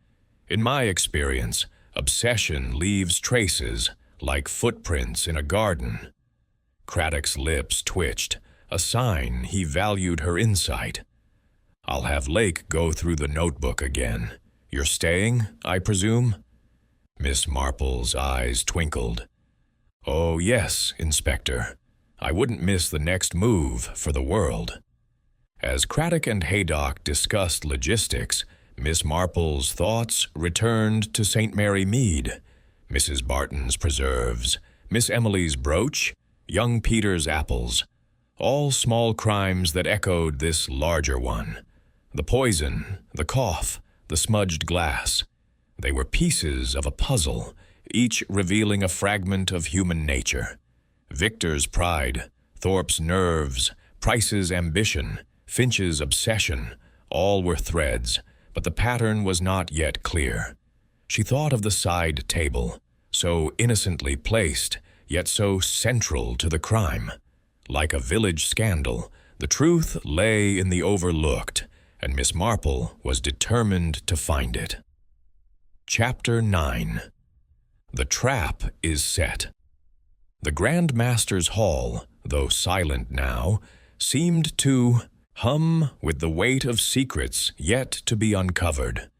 In my experience, obsession leaves traces, like footprints in a garden. Craddock's lips twitched, a sign he valued her insight. I'll have Lake go through the notebook again. You're staying, I presume? Miss Marple's eyes twinkled. Oh, yes, Inspector. I wouldn't miss the next move for the world. As Craddock and Haydock discussed logistics, Miss Marple's thoughts returned to St. Mary Mead, Mrs. Barton's preserves, Miss Emily's brooch, young Peter's apples, all small crimes that echoed this larger one. The poison, the cough, the smudged glass. They were pieces of a puzzle, each revealing a fragment of human nature. Victor's pride, Thorpe's nerves, Price's ambition, Finch's obsession, all were threads, but the pattern was not yet clear. She thought of the side table, so innocently placed, yet so central to the crime. Like a village scandal, the truth lay in the overlooked, and Miss Marple was determined to find it. Chapter 9. The Trap is Set. The Grand Master's hall, though silent now, seemed to hum with the weight of secrets yet to be uncovered.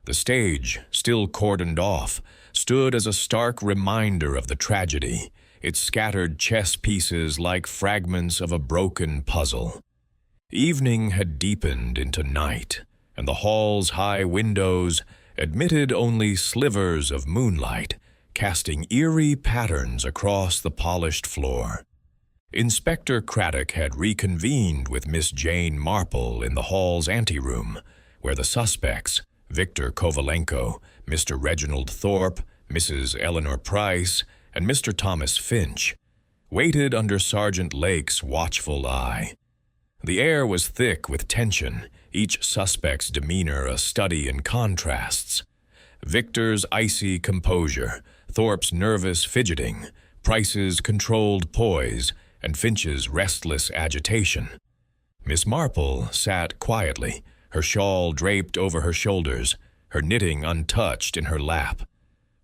The stage, still cordoned off, stood as a stark reminder of the tragedy, its scattered chess pieces like fragments of a broken puzzle. Evening had deepened into night, and the hall's high windows admitted only slivers of moonlight, casting eerie patterns across the polished floor. Inspector Craddock had reconvened with Miss Jane Marple in the hall's anteroom, where the suspects, Victor Kovalenko, Mr. Reginald Thorpe, Mrs. Eleanor Price, and Mr. Thomas Finch, waited under Sergeant Lake's watchful eye. The air was thick with tension, each suspect's demeanor a study in contrasts. Victor's icy composure, Thorpe's nervous fidgeting, Price's controlled poise, and Finch's restless agitation. Miss Marple sat quietly, her shawl draped over her shoulders, her knitting untouched in her lap.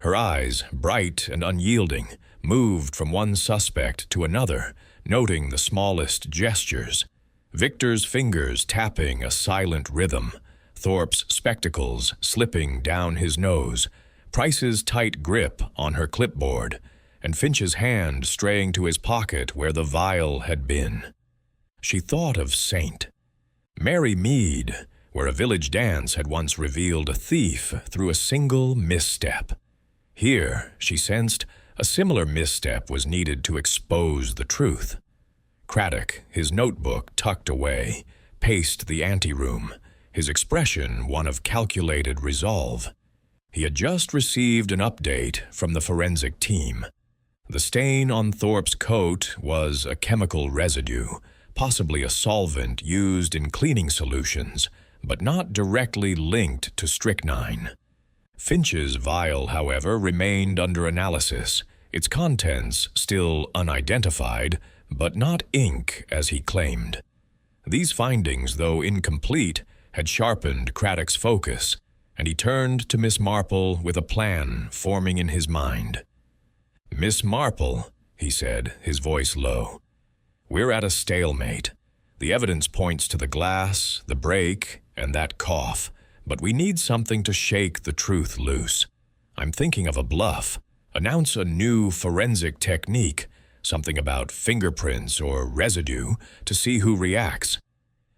Her eyes, bright and unyielding, moved from one suspect to another, noting the smallest gestures. Victor's fingers tapping a silent rhythm, Thorpe's spectacles slipping down his nose, Price's tight grip on her clipboard, and Finch's hand straying to his pocket where the vial had been. She thought of Saint. Mary Mead, where a village dance had once revealed a thief through a single misstep. Here, she sensed, a similar misstep was needed to expose the truth. Craddock, his notebook tucked away, paced the anteroom, his expression one of calculated resolve. He had just received an update from the forensic team. The stain on Thorpe's coat was a chemical residue, possibly a solvent used in cleaning solutions, but not directly linked to strychnine. Finch's vial, however, remained under analysis, its contents still unidentified, but not ink as he claimed. These findings, though incomplete, had sharpened Craddock's focus, and he turned to Miss Marple with a plan forming in his mind. "Miss Marple," he said, his voice low, "we're at a stalemate. The evidence points to the glass, the break, and that cough, but we need something to shake the truth loose. I'm thinking of a bluff. Announce a new forensic technique, something about fingerprints or residue, to see who reacts."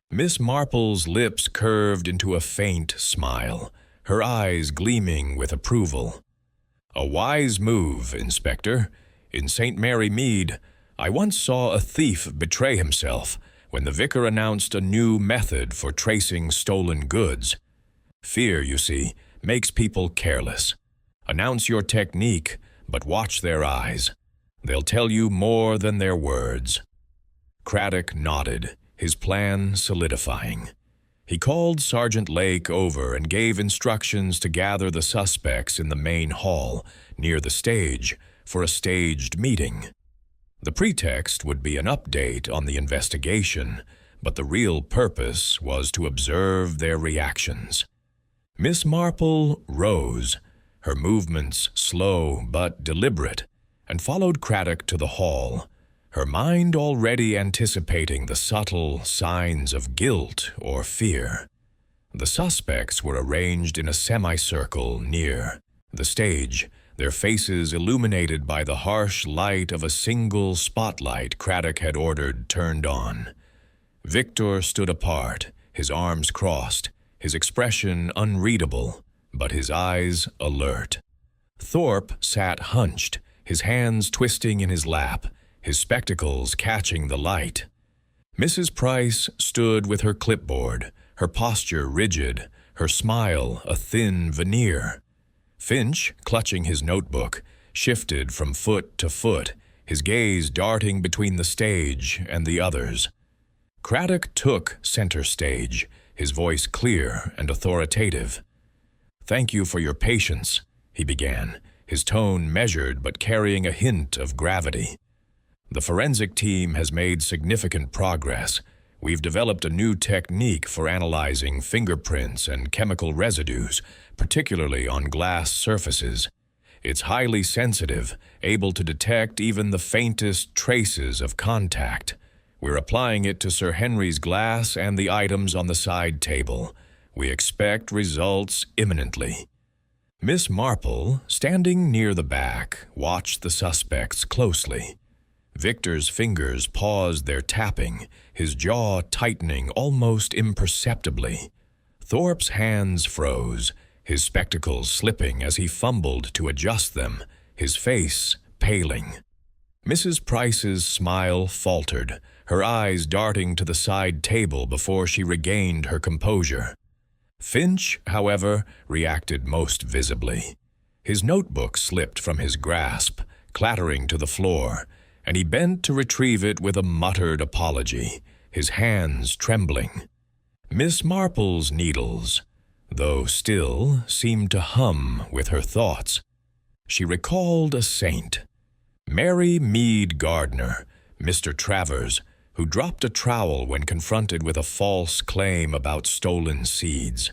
Miss Marple's lips curved into a faint smile, her eyes gleaming with approval. "A wise move, Inspector. In St. Mary Mead, I once saw a thief betray himself when the vicar announced a new method for tracing stolen goods. Fear, you see, makes people careless. Announce your technique, but watch their eyes. They'll tell you more than their words." Craddock nodded, his plan solidifying. He called Sergeant Lake over and gave instructions to gather the suspects in the main hall, near the stage, for a staged meeting. The pretext would be an update on the investigation, but the real purpose was to observe their reactions. Miss Marple rose, her movements slow but deliberate, and followed Craddock to the hall, her mind already anticipating the subtle signs of guilt or fear. The suspects were arranged in a semicircle near the stage, their faces illuminated by the harsh light of a single spotlight Craddock had ordered turned on. Victor stood apart, his arms crossed, his expression unreadable, but his eyes alert. Thorpe sat hunched, his hands twisting in his lap, his spectacles catching the light. Mrs. Price stood with her clipboard, her posture rigid, her smile a thin veneer. Finch, clutching his notebook, shifted from foot to foot, his gaze darting between the stage and the others. Craddock took center stage, his voice clear and authoritative. "Thank you for your patience," he began, his tone measured but carrying a hint of gravity. The forensic team has made significant progress. We've developed a new technique for analyzing fingerprints and chemical residues, particularly on glass surfaces. It's highly sensitive, able to detect even the faintest traces of contact. We're applying it to Sir Henry's glass and the items on the side table. We expect results imminently. Miss Marple, standing near the back, watched the suspects closely. Victor's fingers paused their tapping, his jaw tightening almost imperceptibly. Thorpe's hands froze, his spectacles slipping as he fumbled to adjust them, his face paling. Mrs. Price's smile faltered, her eyes darting to the side table before she regained her composure. Finch, however, reacted most visibly. His notebook slipped from his grasp, clattering to the floor, and he bent to retrieve it with a muttered apology, his hands trembling. Miss Marple's needles, though still, seemed to hum with her thoughts. She recalled a saint, Mary Mead Gardner, Mr. Travers, who dropped a trowel when confronted with a false claim about stolen seeds.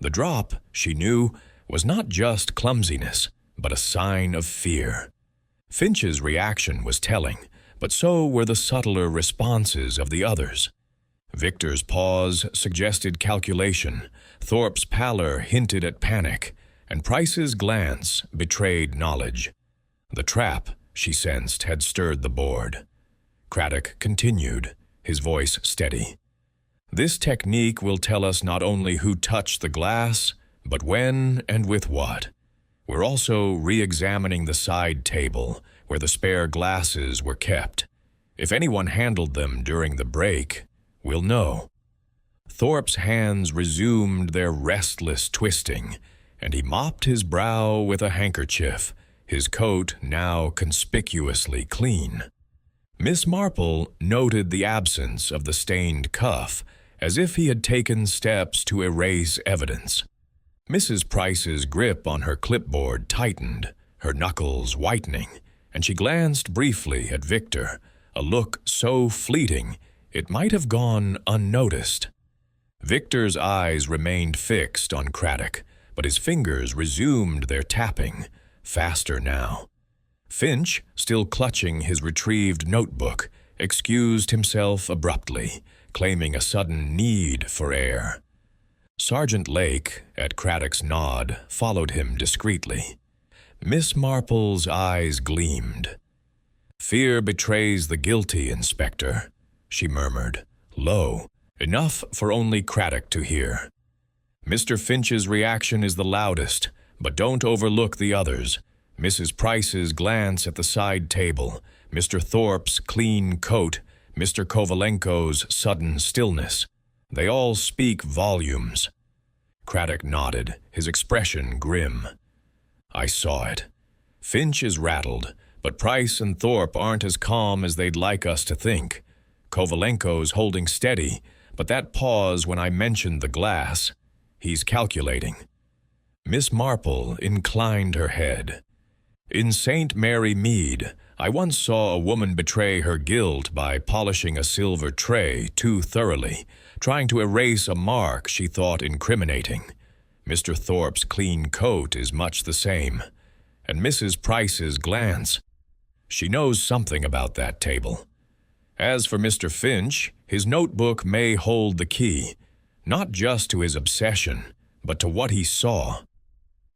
The drop, she knew, was not just clumsiness, but a sign of fear. Finch's reaction was telling, but so were the subtler responses of the others. Victor's pause suggested calculation, Thorpe's pallor hinted at panic, and Price's glance betrayed knowledge. The trap, she sensed, had stirred the board. Craddock continued, his voice steady. This technique will tell us not only who touched the glass, but when and with what. We're also re-examining the side table, where the spare glasses were kept. If anyone handled them during the break, we'll know. Thorpe's hands resumed their restless twisting, and he mopped his brow with a handkerchief, his coat now conspicuously clean. Miss Marple noted the absence of the stained cuff, as if he had taken steps to erase evidence. Mrs. Price's grip on her clipboard tightened, her knuckles whitening, and she glanced briefly at Victor, a look so fleeting it might have gone unnoticed. Victor's eyes remained fixed on Craddock, but his fingers resumed their tapping, faster now. Finch, still clutching his retrieved notebook, excused himself abruptly, claiming a sudden need for air. Sergeant Lake, at Craddock's nod, followed him discreetly. Miss Marple's eyes gleamed. "Fear betrays the guilty, Inspector," she murmured, low, enough for only Craddock to hear. "Mr. Finch's reaction is the loudest, but don't overlook the others. Mrs. Price's glance at the side table, Mr. Thorpe's clean coat, Mr. Kovalenko's sudden stillness. They all speak volumes." Craddock nodded, his expression grim. "I saw it. Finch is rattled, but Price and Thorpe aren't as calm as they'd like us to think. Kovalenko's holding steady, but that pause when I mentioned the glass, he's calculating." Miss Marple inclined her head. "In St. Mary Mead, I once saw a woman betray her guilt by polishing a silver tray too thoroughly, trying to erase a mark she thought incriminating. Mr. Thorpe's clean coat is much the same. And Mrs. Price's glance. She knows something about that table. As for Mr. Finch, his notebook may hold the key, not just to his obsession, but to what he saw."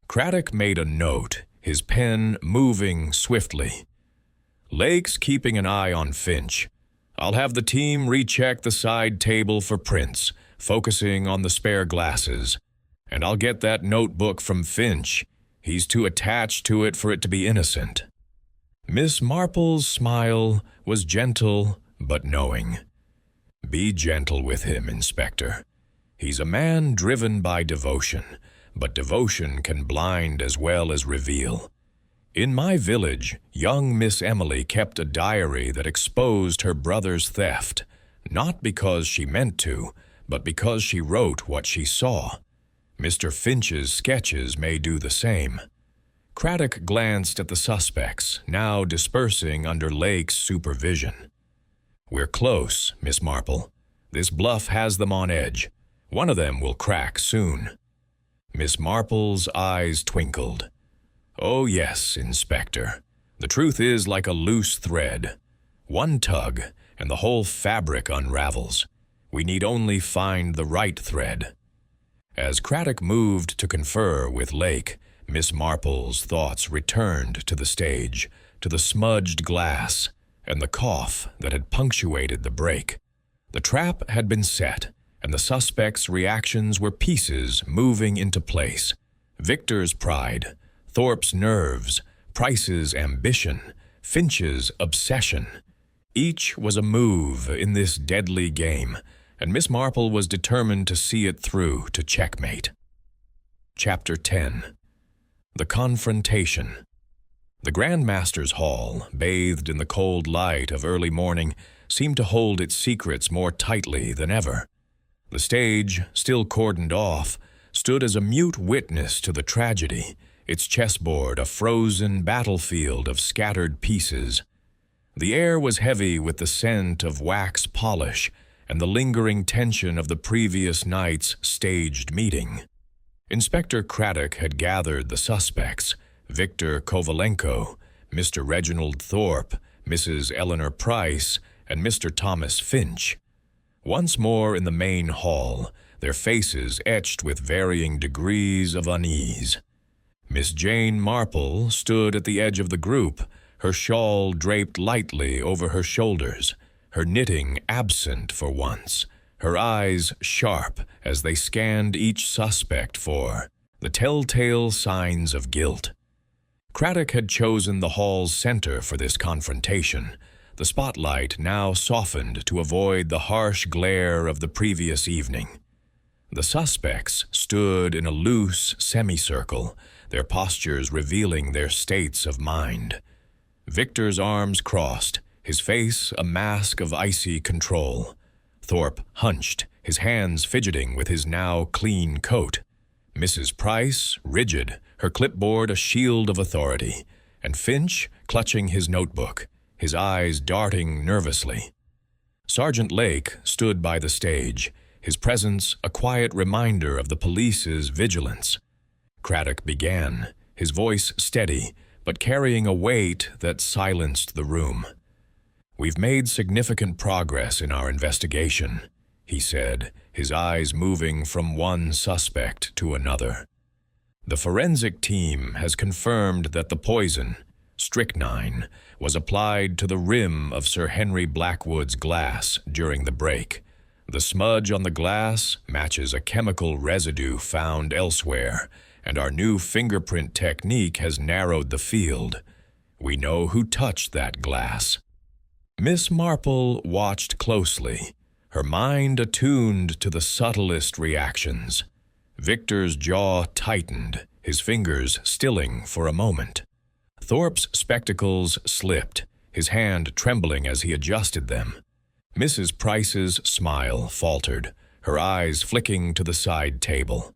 Craddock made a note, his pen moving swiftly. "Lake's keeping an eye on Finch. I'll have the team recheck the side table for prints, focusing on the spare glasses. And I'll get that notebook from Finch. He's too attached to it for it to be innocent." Miss Marple's smile was gentle but knowing. "Be gentle with him, Inspector. He's a man driven by devotion, but devotion can blind as well as reveal. In my village, young Miss Emily kept a diary that exposed her brother's theft, not because she meant to, but because she wrote what she saw. Mr. Finch's sketches may do the same." Craddock glanced at the suspects, now dispersing under Lake's supervision. "We're close, Miss Marple. This bluff has them on edge. One of them will crack soon." Miss Marple's eyes twinkled. "Oh yes, Inspector. The truth is like a loose thread. One tug, and the whole fabric unravels. We need only find the right thread." As Craddock moved to confer with Lake, Miss Marple's thoughts returned to the stage, to the smudged glass, and the cough that had punctuated the break. The trap had been set, and the suspects' reactions were pieces moving into place. Victor's pride, Thorpe's nerves, Price's ambition, Finch's obsession. Each was a move in this deadly game, and Miss Marple was determined to see it through to checkmate. Chapter 10. The Confrontation. The Grand Master's Hall, bathed in the cold light of early morning, seemed to hold its secrets more tightly than ever. The stage, still cordoned off, stood as a mute witness to the tragedy, its chessboard a frozen battlefield of scattered pieces. The air was heavy with the scent of wax polish and the lingering tension of the previous night's staged meeting. Inspector Craddock had gathered the suspects, Victor Kovalenko, Mr. Reginald Thorpe, Mrs. Eleanor Price, and Mr. Thomas Finch. Once more in the main hall, their faces etched with varying degrees of unease. Miss Jane Marple stood at the edge of the group, her shawl draped lightly over her shoulders, her knitting absent for once, her eyes sharp as they scanned each suspect for the telltale signs of guilt. Craddock had chosen the hall's center for this confrontation, the spotlight now softened to avoid the harsh glare of the previous evening. The suspects stood in a loose semicircle, their postures revealing their states of mind. Victor's arms crossed, his face a mask of icy control. Thorpe hunched, his hands fidgeting with his now clean coat. Mrs. Price, rigid, her clipboard a shield of authority, and Finch clutching his notebook, his eyes darting nervously. Sergeant Lake stood by the stage, his presence a quiet reminder of the police's vigilance. Craddock began, his voice steady, but carrying a weight that silenced the room. "We've made significant progress in our investigation," he said, his eyes moving from one suspect to another. "The forensic team has confirmed that the poison, strychnine, was applied to the rim of Sir Henry Blackwood's glass during the break. The smudge on the glass matches a chemical residue found elsewhere, and our new fingerprint technique has narrowed the field. We know who touched that glass." Miss Marple watched closely, her mind attuned to the subtlest reactions. Victor's jaw tightened, his fingers stilling for a moment. Thorpe's spectacles slipped, his hand trembling as he adjusted them. Mrs. Price's smile faltered, her eyes flicking to the side table.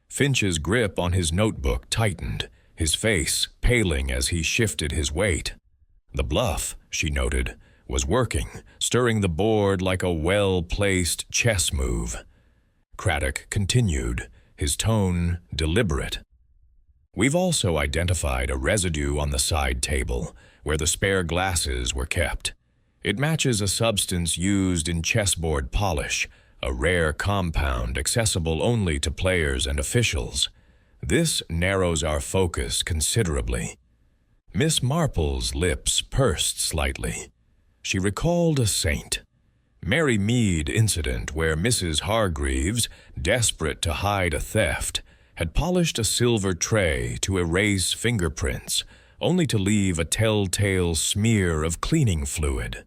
Finch's grip on his notebook tightened, his face paling as he shifted his weight. The bluff, she noted, was working, stirring the board like a well-placed chess move. Craddock continued, his tone deliberate. "We've also identified a residue on the side table, where the spare glasses were kept. It matches a substance used in chessboard polish, a rare compound accessible only to players and officials. This narrows our focus considerably." Miss Marple's lips pursed slightly. She recalled a saint. Mary Mead incident where Mrs. Hargreaves, desperate to hide a theft, had polished a silver tray to erase fingerprints, only to leave a telltale smear of cleaning fluid.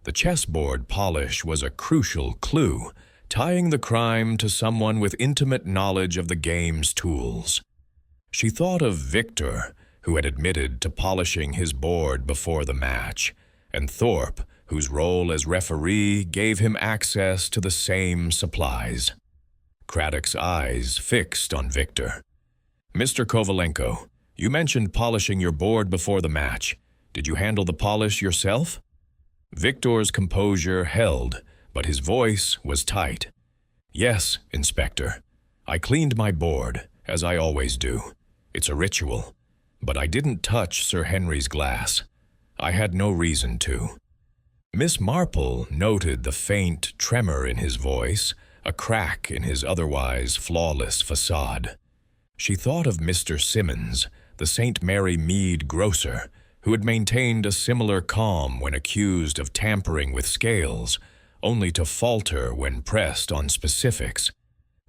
The chessboard polish was a crucial clue, tying the crime to someone with intimate knowledge of the game's tools. She thought of Victor, who had admitted to polishing his board before the match, and Thorpe, whose role as referee gave him access to the same supplies. Craddock's eyes fixed on Victor. "Mr. Kovalenko, You mentioned polishing your board before the match. Did you handle the polish yourself? Victor's composure held, but his voice was tight. Yes, Inspector. I cleaned my board, as I always do. It's a ritual. But I didn't touch Sir Henry's glass. I had no reason to. Miss Marple noted the faint tremor in his voice, a crack in his otherwise flawless facade. She thought of Mr. Simmons, the St. Mary Mead grocer, who had maintained a similar calm when accused of tampering with scales, only to falter when pressed on specifics.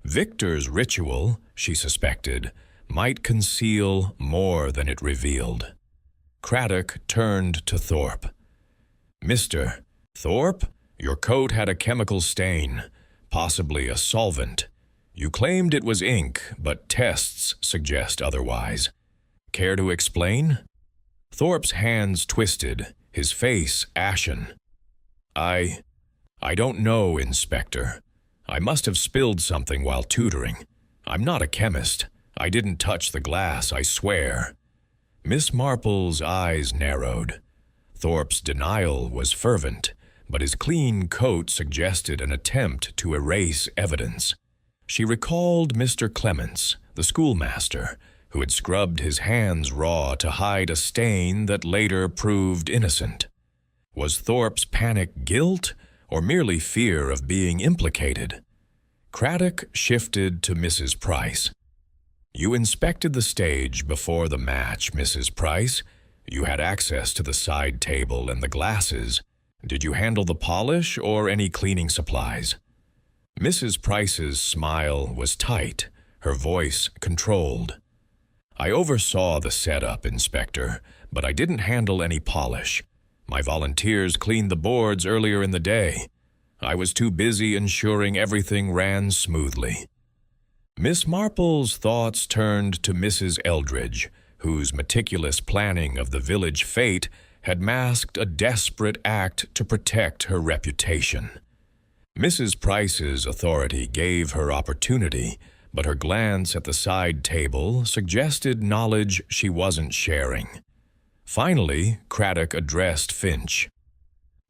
Victor's ritual, she suspected, might conceal more than it revealed. Craddock turned to Thorpe. Mr. Thorpe, your coat had a chemical stain, possibly a solvent. You claimed it was ink, but tests suggest otherwise. Care to explain? Thorpe's hands twisted, his face ashen. I don't know, Inspector. I must have spilled something while tutoring. I'm not a chemist. I didn't touch the glass, I swear. Miss Marple's eyes narrowed. Thorpe's denial was fervent, but his clean coat suggested an attempt to erase evidence. She recalled Mr. Clements, the schoolmaster, who had scrubbed his hands raw to hide a stain that later proved innocent. Was Thorpe's panic guilt, or merely fear of being implicated? Craddock shifted to Mrs. Price. You inspected the stage before the match, Mrs. Price. You had access to the side table and the glasses. Did you handle the polish or any cleaning supplies? Mrs. Price's smile was tight, her voice controlled. I oversaw the setup, Inspector, but I didn't handle any polish. My volunteers cleaned the boards earlier in the day. I was too busy ensuring everything ran smoothly. Miss Marple's thoughts turned to Mrs. Eldridge, whose meticulous planning of the village fete had masked a desperate act to protect her reputation. Mrs. Price's authority gave her opportunity, but her glance at the side table suggested knowledge she wasn't sharing. Finally, Craddock addressed Finch.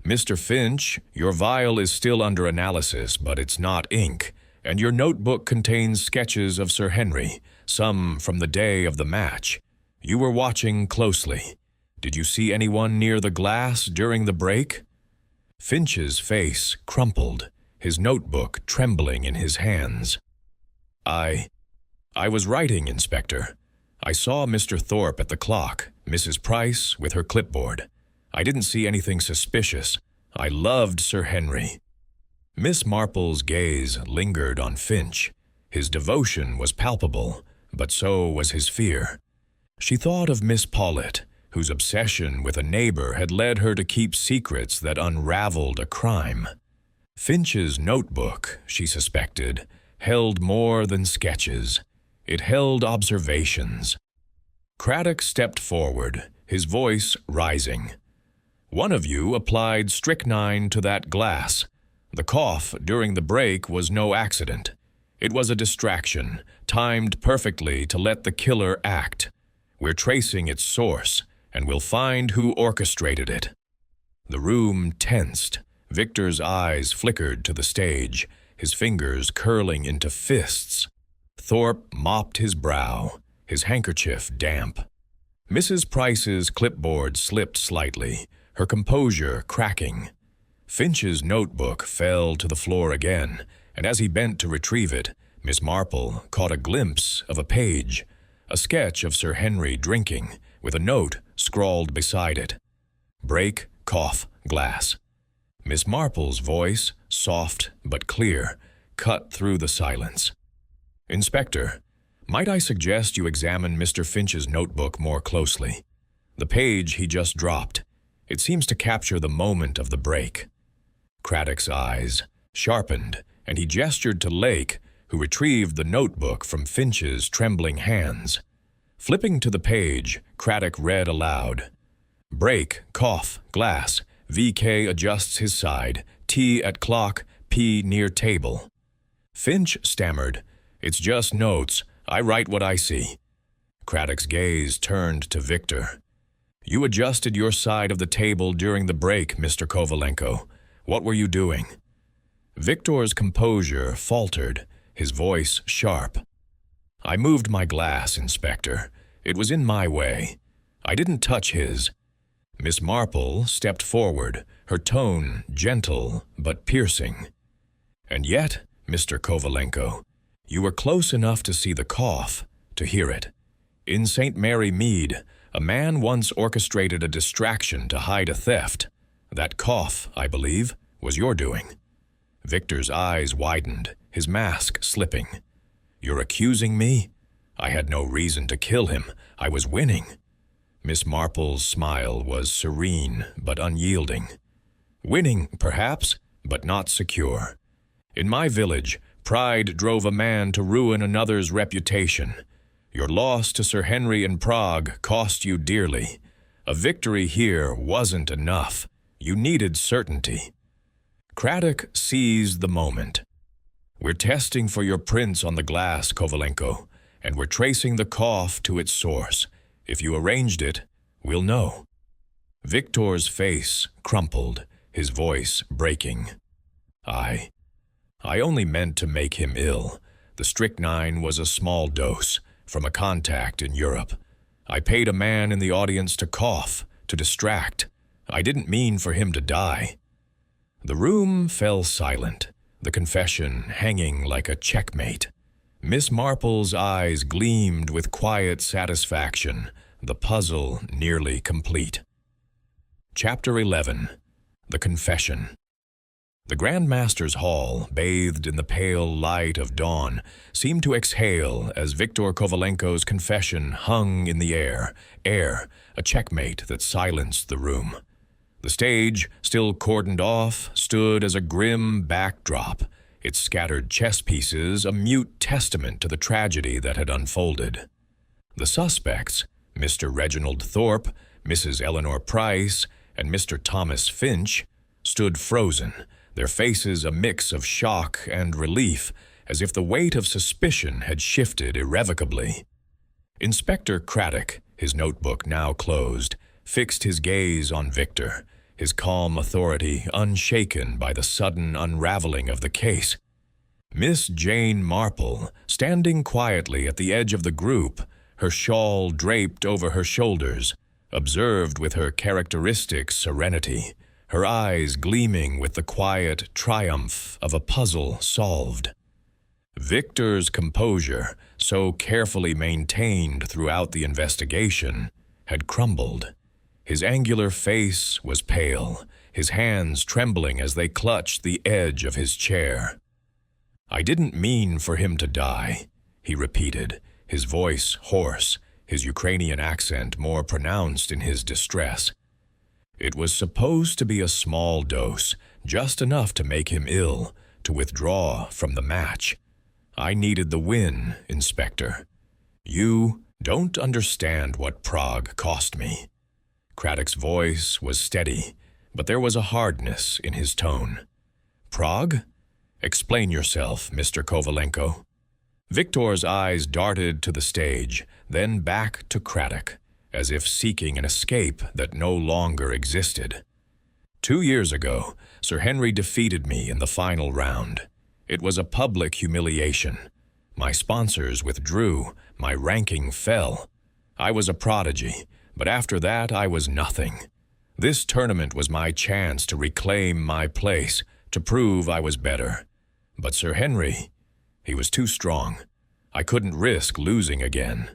Mr. Finch, your vial is still under analysis, but it's not ink, and your notebook contains sketches of Sir Henry, some from the day of the match. You were watching closely. Did you see anyone near the glass during the break? Finch's face crumpled, his notebook trembling in his hands. I was writing, Inspector. I saw Mr. Thorpe at the clock, Mrs. Price with her clipboard. I didn't see anything suspicious. I loved Sir Henry. Miss Marple's gaze lingered on Finch. His devotion was palpable, but so was his fear. She thought of Miss Paulet, whose obsession with a neighbor had led her to keep secrets that unraveled a crime. Finch's notebook, she suspected, held more than sketches. It held observations. Craddock stepped forward, his voice rising. One of you applied strychnine to that glass. The cough during the break was no accident. It was a distraction, timed perfectly to let the killer act. We're tracing its source, and we'll find who orchestrated it. The room tensed. Victor's eyes flickered to the stage, his fingers curling into fists. Thorpe mopped his brow, his handkerchief damp. Mrs. Price's clipboard slipped slightly, her composure cracking. Finch's notebook fell to the floor again, and as he bent to retrieve it, Miss Marple caught a glimpse of a page, a sketch of Sir Henry drinking, with a note scrawled beside it. Break, cough, glass. Miss Marple's voice, soft but clear, cut through the silence. Inspector, might I suggest you examine Mr. Finch's notebook more closely? The page he just dropped. It seems to capture the moment of the break. Craddock's eyes sharpened, and he gestured to Lake, who retrieved the notebook from Finch's trembling hands. Flipping to the page, Craddock read aloud. Break, cough, glass. VK adjusts his side. T at clock, P near table. Finch stammered. It's just notes. I write what I see. Craddock's gaze turned to Victor. "You adjusted your side of the table during the break, Mr. Kovalenko. What were you doing?" Victor's composure faltered, his voice sharp. "I moved my glass, Inspector. It was in my way. I didn't touch his." Miss Marple stepped forward, her tone gentle but piercing. "And yet, Mr. Kovalenko, you were close enough to see the cough, to hear it. In St. Mary Mead, a man once orchestrated a distraction to hide a theft. That cough, I believe, was your doing." Victor's eyes widened, his mask slipping. "You're accusing me? I had no reason to kill him. I was winning." Miss Marple's smile was serene but unyielding. "Winning, perhaps, but not secure. In my village, pride drove a man to ruin another's reputation. Your loss to Sir Henry in Prague cost you dearly. A victory here wasn't enough. You needed certainty." Craddock seized the moment. "We're testing for your prints on the glass, Kovalenko, and we're tracing the cough to its source. If you arranged it, we'll know." Victor's face crumpled, his voice breaking. I only meant to make him ill. The strychnine was a small dose, from a contact in Europe. I paid a man in the audience to cough, to distract. I didn't mean for him to die." The room fell silent, the confession hanging like a checkmate. Miss Marple's eyes gleamed with quiet satisfaction, the puzzle nearly complete. Chapter 11. The Confession. The Grand Master's hall, bathed in the pale light of dawn, seemed to exhale as Victor Kovalenko's confession hung in the air, a checkmate that silenced the room. The stage, still cordoned off, stood as a grim backdrop, its scattered chess pieces a mute testament to the tragedy that had unfolded. The suspects, Mr. Reginald Thorpe, Mrs. Eleanor Price, and Mr. Thomas Finch, stood frozen, their faces a mix of shock and relief, as if the weight of suspicion had shifted irrevocably. Inspector Craddock, his notebook now closed, fixed his gaze on Victor, his calm authority unshaken by the sudden unraveling of the case. Miss Jane Marple, standing quietly at the edge of the group, her shawl draped over her shoulders, observed with her characteristic serenity, her eyes gleaming with the quiet triumph of a puzzle solved. Victor's composure, so carefully maintained throughout the investigation, had crumbled. His angular face was pale, his hands trembling as they clutched the edge of his chair. "I didn't mean for him to die," he repeated, his voice hoarse, his Ukrainian accent more pronounced in his distress. "It was supposed to be a small dose, just enough to make him ill, to withdraw from the match. I needed the win, Inspector. You don't understand what Prague cost me." Craddock's voice was steady, but there was a hardness in his tone. "Prague? Explain yourself, Mr. Kovalenko." Victor's eyes darted to the stage, then back to Craddock, as if seeking an escape that no longer existed. 2 years ago, Sir Henry defeated me in the final round. It was a public humiliation. My sponsors withdrew, my ranking fell. I was a prodigy, but after that I was nothing. This tournament was my chance to reclaim my place, to prove I was better. But Sir Henry, he was too strong. I couldn't risk losing again.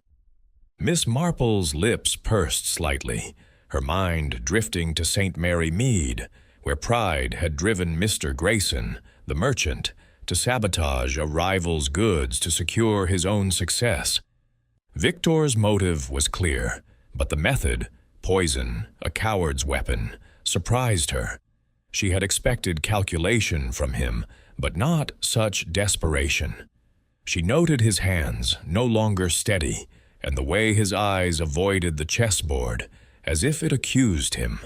Miss Marple's lips pursed slightly, her mind drifting to St. Mary Mead, where pride had driven Mr. Grayson, the merchant, to sabotage a rival's goods to secure his own success. Victor's motive was clear, but the method, poison, a coward's weapon, surprised her. She had expected calculation from him, but not such desperation. She noted his hands, no longer steady, and the way his eyes avoided the chessboard, as if it accused him.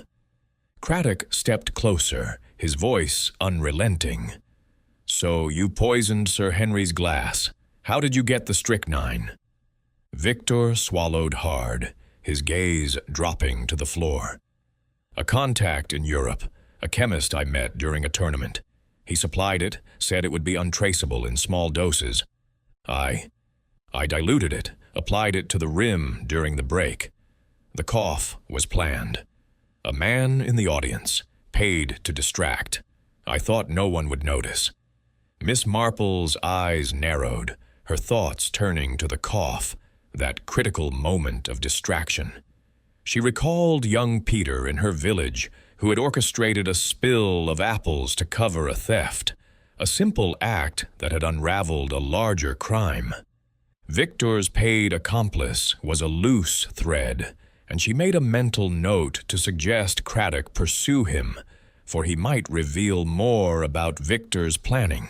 Craddock stepped closer, his voice unrelenting. "So you poisoned Sir Henry's glass. How did you get the strychnine?" Victor swallowed hard, his gaze dropping to the floor. "A contact in Europe, a chemist I met during a tournament. He supplied it, said it would be untraceable in small doses. I diluted it, applied it to the rim during the break. The cough was planned. A man in the audience, paid to distract. I thought no one would notice." Miss Marple's eyes narrowed, her thoughts turning to the cough, that critical moment of distraction. She recalled young Peter in her village, who had orchestrated a spill of apples to cover a theft, a simple act that had unraveled a larger crime. Victor's paid accomplice was a loose thread, and she made a mental note to suggest Craddock pursue him, for he might reveal more about Victor's planning.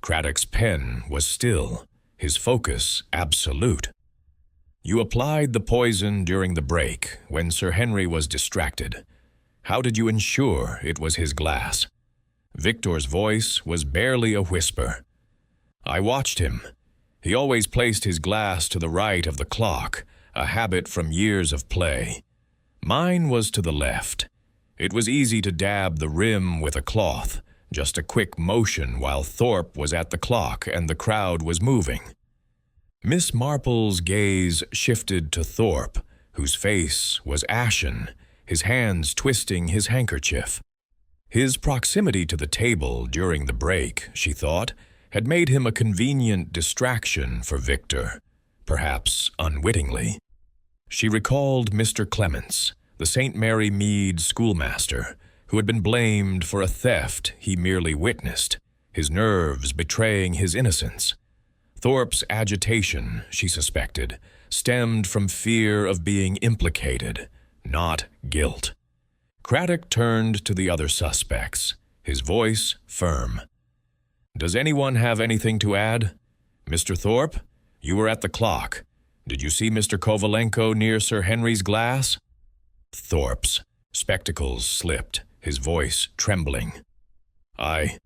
Craddock's pen was still, his focus absolute. "You applied the poison during the break, when Sir Henry was distracted. How did you ensure it was his glass?" Victor's voice was barely a whisper. "I watched him. He always placed his glass to the right of the clock, a habit from years of play. Mine was to the left. It was easy to dab the rim with a cloth, just a quick motion while Thorpe was at the clock and the crowd was moving." Miss Marple's gaze shifted to Thorpe, whose face was ashen, his hands twisting his handkerchief. His proximity to the table during the break, she thought, had made him a convenient distraction for Victor, perhaps unwittingly. She recalled Mr. Clements, the St. Mary Mead schoolmaster, who had been blamed for a theft he merely witnessed, his nerves betraying his innocence. Thorpe's agitation, she suspected, stemmed from fear of being implicated, not guilt. Craddock turned to the other suspects, his voice firm. "Does anyone have anything to add? Mr. Thorpe, you were at the clock. Did you see Mr. Kovalenko near Sir Henry's glass?" Thorpe's spectacles slipped, his voice trembling. I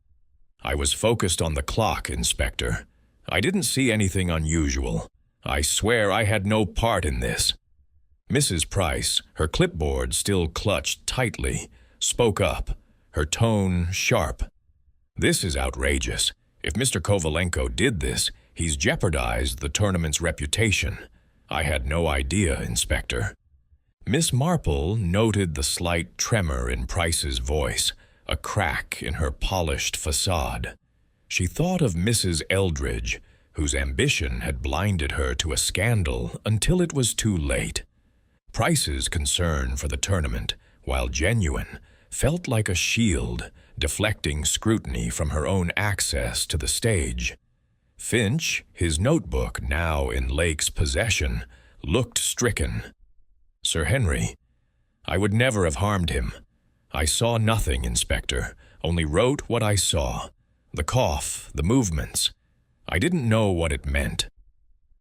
was focused on the clock, Inspector. I didn't see anything unusual. I swear I had no part in this." Mrs. Price, her clipboard still clutched tightly, spoke up, her tone sharp. "This is outrageous. If Mr. Kovalenko did this, he's jeopardized the tournament's reputation. I had no idea, Inspector." Miss Marple noted the slight tremor in Price's voice, a crack in her polished facade. She thought of Mrs. Eldridge, whose ambition had blinded her to a scandal until it was too late. Price's concern for the tournament, while genuine, felt like a shield, deflecting scrutiny from her own access to the stage. Finch, his notebook now in Lake's possession, looked stricken. "Sir Henry, I would never have harmed him. I saw nothing, Inspector, only wrote what I saw. The cough, the movements. I didn't know what it meant."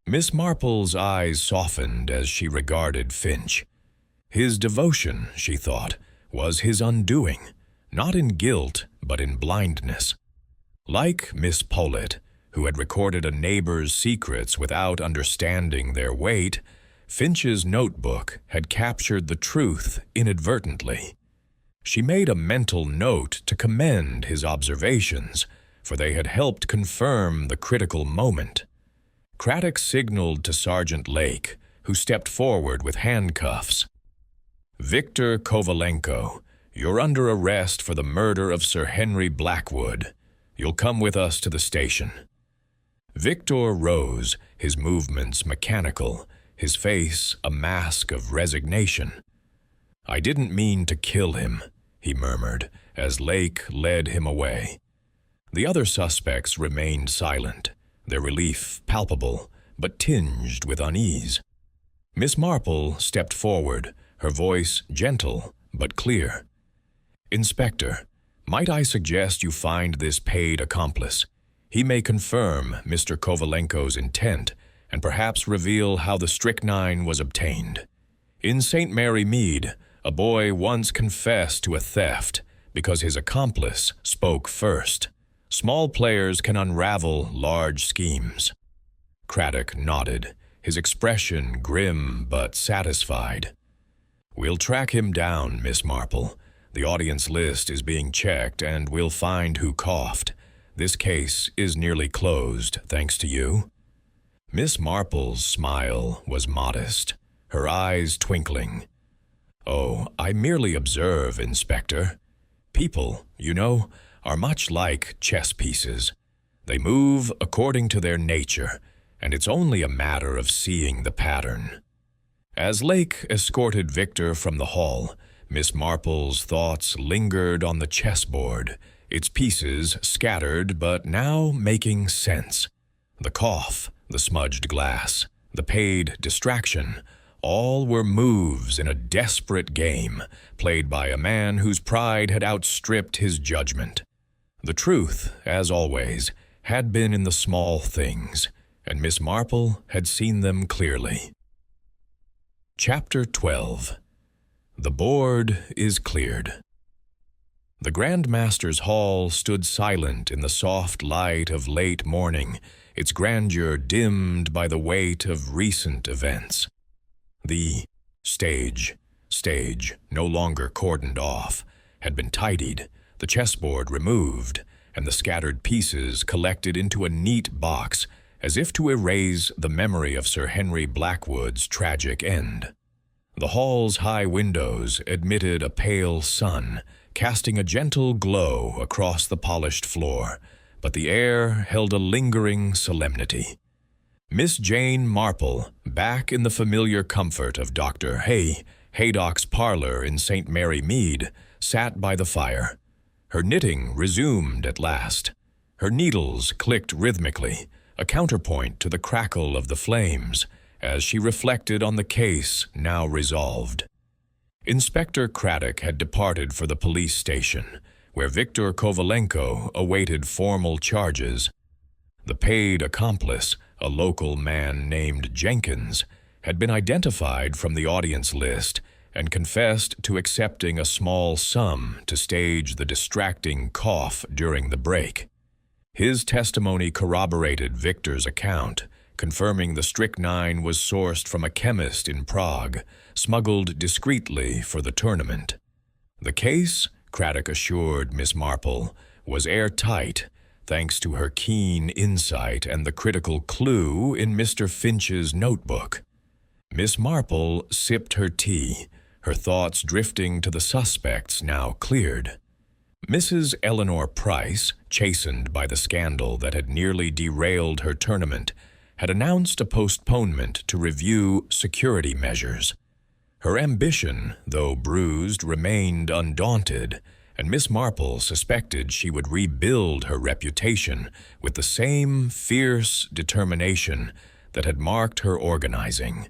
Miss Marple's eyes softened as she regarded Finch. His devotion, she thought, was his undoing, not in guilt, but in blindness. Like Miss Powlett, who had recorded a neighbor's secrets without understanding their weight, Finch's notebook had captured the truth inadvertently. She made a mental note to commend his observations, for they had helped confirm the critical moment. Craddock signaled to Sergeant Lake, who stepped forward with handcuffs. "Victor Kovalenko, you're under arrest for the murder of Sir Henry Blackwood. You'll come with us to the station." Victor rose, his movements mechanical, his face a mask of resignation. "I didn't mean to kill him," he murmured, as Lake led him away. The other suspects remained silent, their relief palpable, but tinged with unease. Miss Marple stepped forward, her voice gentle but clear. "Inspector, might I suggest you find this paid accomplice? He may confirm Mr. Kovalenko's intent and perhaps reveal how the strychnine was obtained. In St. Mary Mead, a boy once confessed to a theft because his accomplice spoke first. Small players can unravel large schemes." Craddock nodded, his expression grim but satisfied. "We'll track him down, Miss Marple. The audience list is being checked, and we'll find who coughed. This case is nearly closed, thanks to you." Miss Marple's smile was modest, her eyes twinkling. "Oh, I merely observe, Inspector. People, you know, are much like chess pieces. They move according to their nature, and it's only a matter of seeing the pattern." As Lake escorted Victor from the hall, Miss Marple's thoughts lingered on the chessboard, its pieces scattered but now making sense. The cough, the smudged glass, the paid distraction, all were moves in a desperate game played by a man whose pride had outstripped his judgment. The truth, as always, had been in the small things, and Miss Marple had seen them clearly. Chapter 12. The board is cleared. The Grand Master's hall stood silent in the soft light of late morning, its grandeur dimmed by the weight of recent events. The stage, no longer cordoned off, had been tidied, the chessboard removed, and the scattered pieces collected into a neat box, as if to erase the memory of Sir Henry Blackwood's tragic end. The hall's high windows admitted a pale sun, casting a gentle glow across the polished floor, but the air held a lingering solemnity. Miss Jane Marple, back in the familiar comfort of Dr. Haydock's parlor in St. Mary Mead, sat by the fire. Her knitting resumed at last. Her needles clicked rhythmically, a counterpoint to the crackle of the flames, as she reflected on the case now resolved. Inspector Craddock had departed for the police station, where Viktor Kovalenko awaited formal charges. The paid accomplice, a local man named Jenkins, had been identified from the audience list and confessed to accepting a small sum to stage the distracting cough during the break. His testimony corroborated Victor's account, confirming the strychnine was sourced from a chemist in Prague, smuggled discreetly for the tournament. The case, Craddock assured Miss Marple, was airtight, thanks to her keen insight and the critical clue in Mr. Finch's notebook. Miss Marple sipped her tea, her thoughts drifting to the suspects now cleared. Mrs. Eleanor Price, chastened by the scandal that had nearly derailed her tournament, had announced a postponement to review security measures. Her ambition, though bruised, remained undaunted, and Miss Marple suspected she would rebuild her reputation with the same fierce determination that had marked her organizing.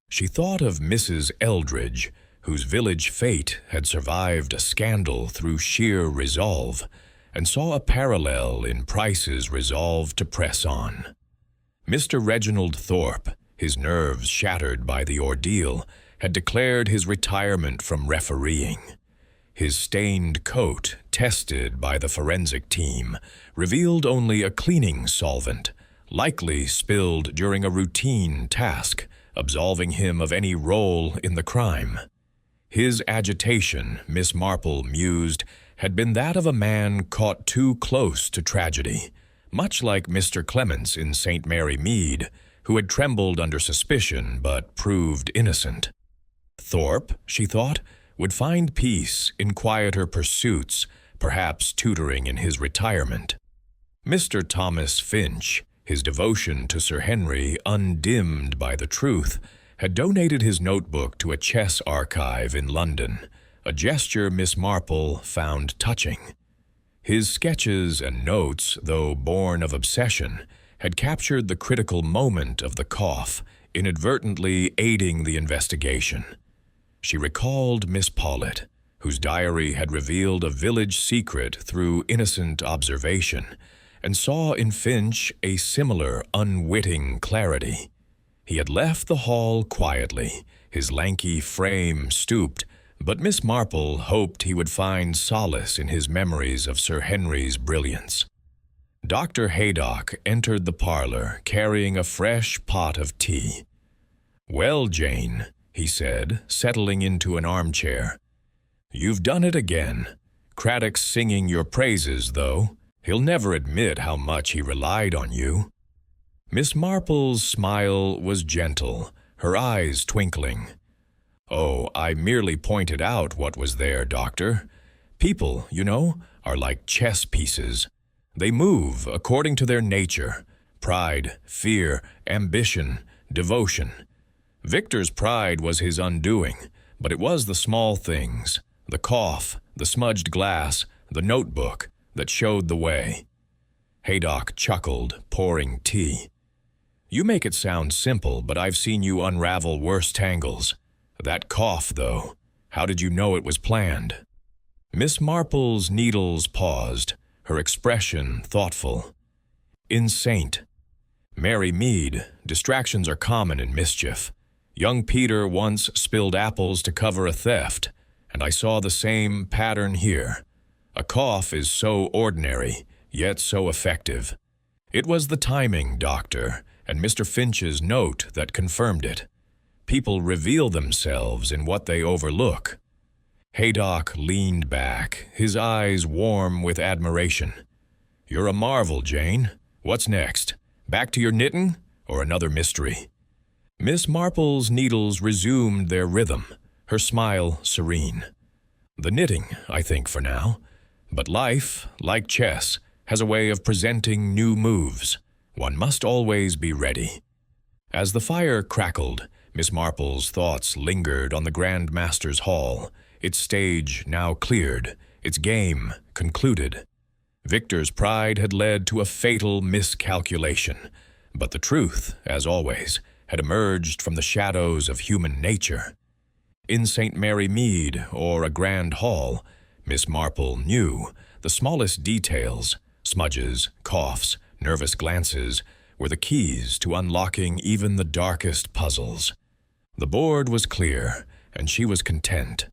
She thought of Mrs. Eldridge, whose village fate had survived a scandal through sheer resolve, and saw a parallel in Price's resolve to press on. Mr. Reginald Thorpe, his nerves shattered by the ordeal, had declared his retirement from refereeing. His stained coat, tested by the forensic team, revealed only a cleaning solvent, likely spilled during a routine task, absolving him of any role in the crime. His agitation, Miss Marple mused, had been that of a man caught too close to tragedy, much like Mr. Clements in St. Mary Mead, who had trembled under suspicion but proved innocent. Thorpe, she thought, would find peace in quieter pursuits, perhaps tutoring in his retirement. Mr. Thomas Finch, his devotion to Sir Henry undimmed by the truth, had donated his notebook to a chess archive in London, a gesture Miss Marple found touching. His sketches and notes, though born of obsession, had captured the critical moment of the cough, inadvertently aiding the investigation. She recalled Miss Paulet, whose diary had revealed a village secret through innocent observation, and saw in Finch a similar unwitting clarity. He had left the hall quietly, his lanky frame stooped, but Miss Marple hoped he would find solace in his memories of Sir Henry's brilliance. Dr. Haydock entered the parlor carrying a fresh pot of tea. "Well, Jane," he said, settling into an armchair, "you've done it again. Craddock's singing your praises, though. He'll never admit how much he relied on you." Miss Marple's smile was gentle, her eyes twinkling. "Oh, I merely pointed out what was there, Doctor. People, you know, are like chess pieces. They move according to their nature: pride, fear, ambition, devotion. Victor's pride was his undoing, but it was the small things, the cough, the smudged glass, the notebook, that showed the way." Haydock chuckled, pouring tea. "You make it sound simple, but I've seen you unravel worse tangles. That cough, though, how did you know it was planned?" Miss Marple's needles paused, her expression thoughtful. "In Saint Mary Mead, distractions are common in mischief. Young Peter once spilled apples to cover a theft, and I saw the same pattern here. A cough is so ordinary, yet so effective. It was the timing, Doctor, and Mr. Finch's note that confirmed it. People reveal themselves in what they overlook." Haydock leaned back, his eyes warm with admiration. "You're a marvel, Jane. What's next? Back to your knitting, or another mystery?" Miss Marple's needles resumed their rhythm, her smile serene. "The knitting, I think, for now. But life, like chess, has a way of presenting new moves. One must always be ready." As the fire crackled, Miss Marple's thoughts lingered on the Grand Master's hall, its stage now cleared, its game concluded. Victor's pride had led to a fatal miscalculation, but the truth, as always, had emerged from the shadows of human nature. In St. Mary Mead, or a grand hall, Miss Marple knew the smallest details, smudges, coughs, nervous glances, were the keys to unlocking even the darkest puzzles. The board was clear, and she was content.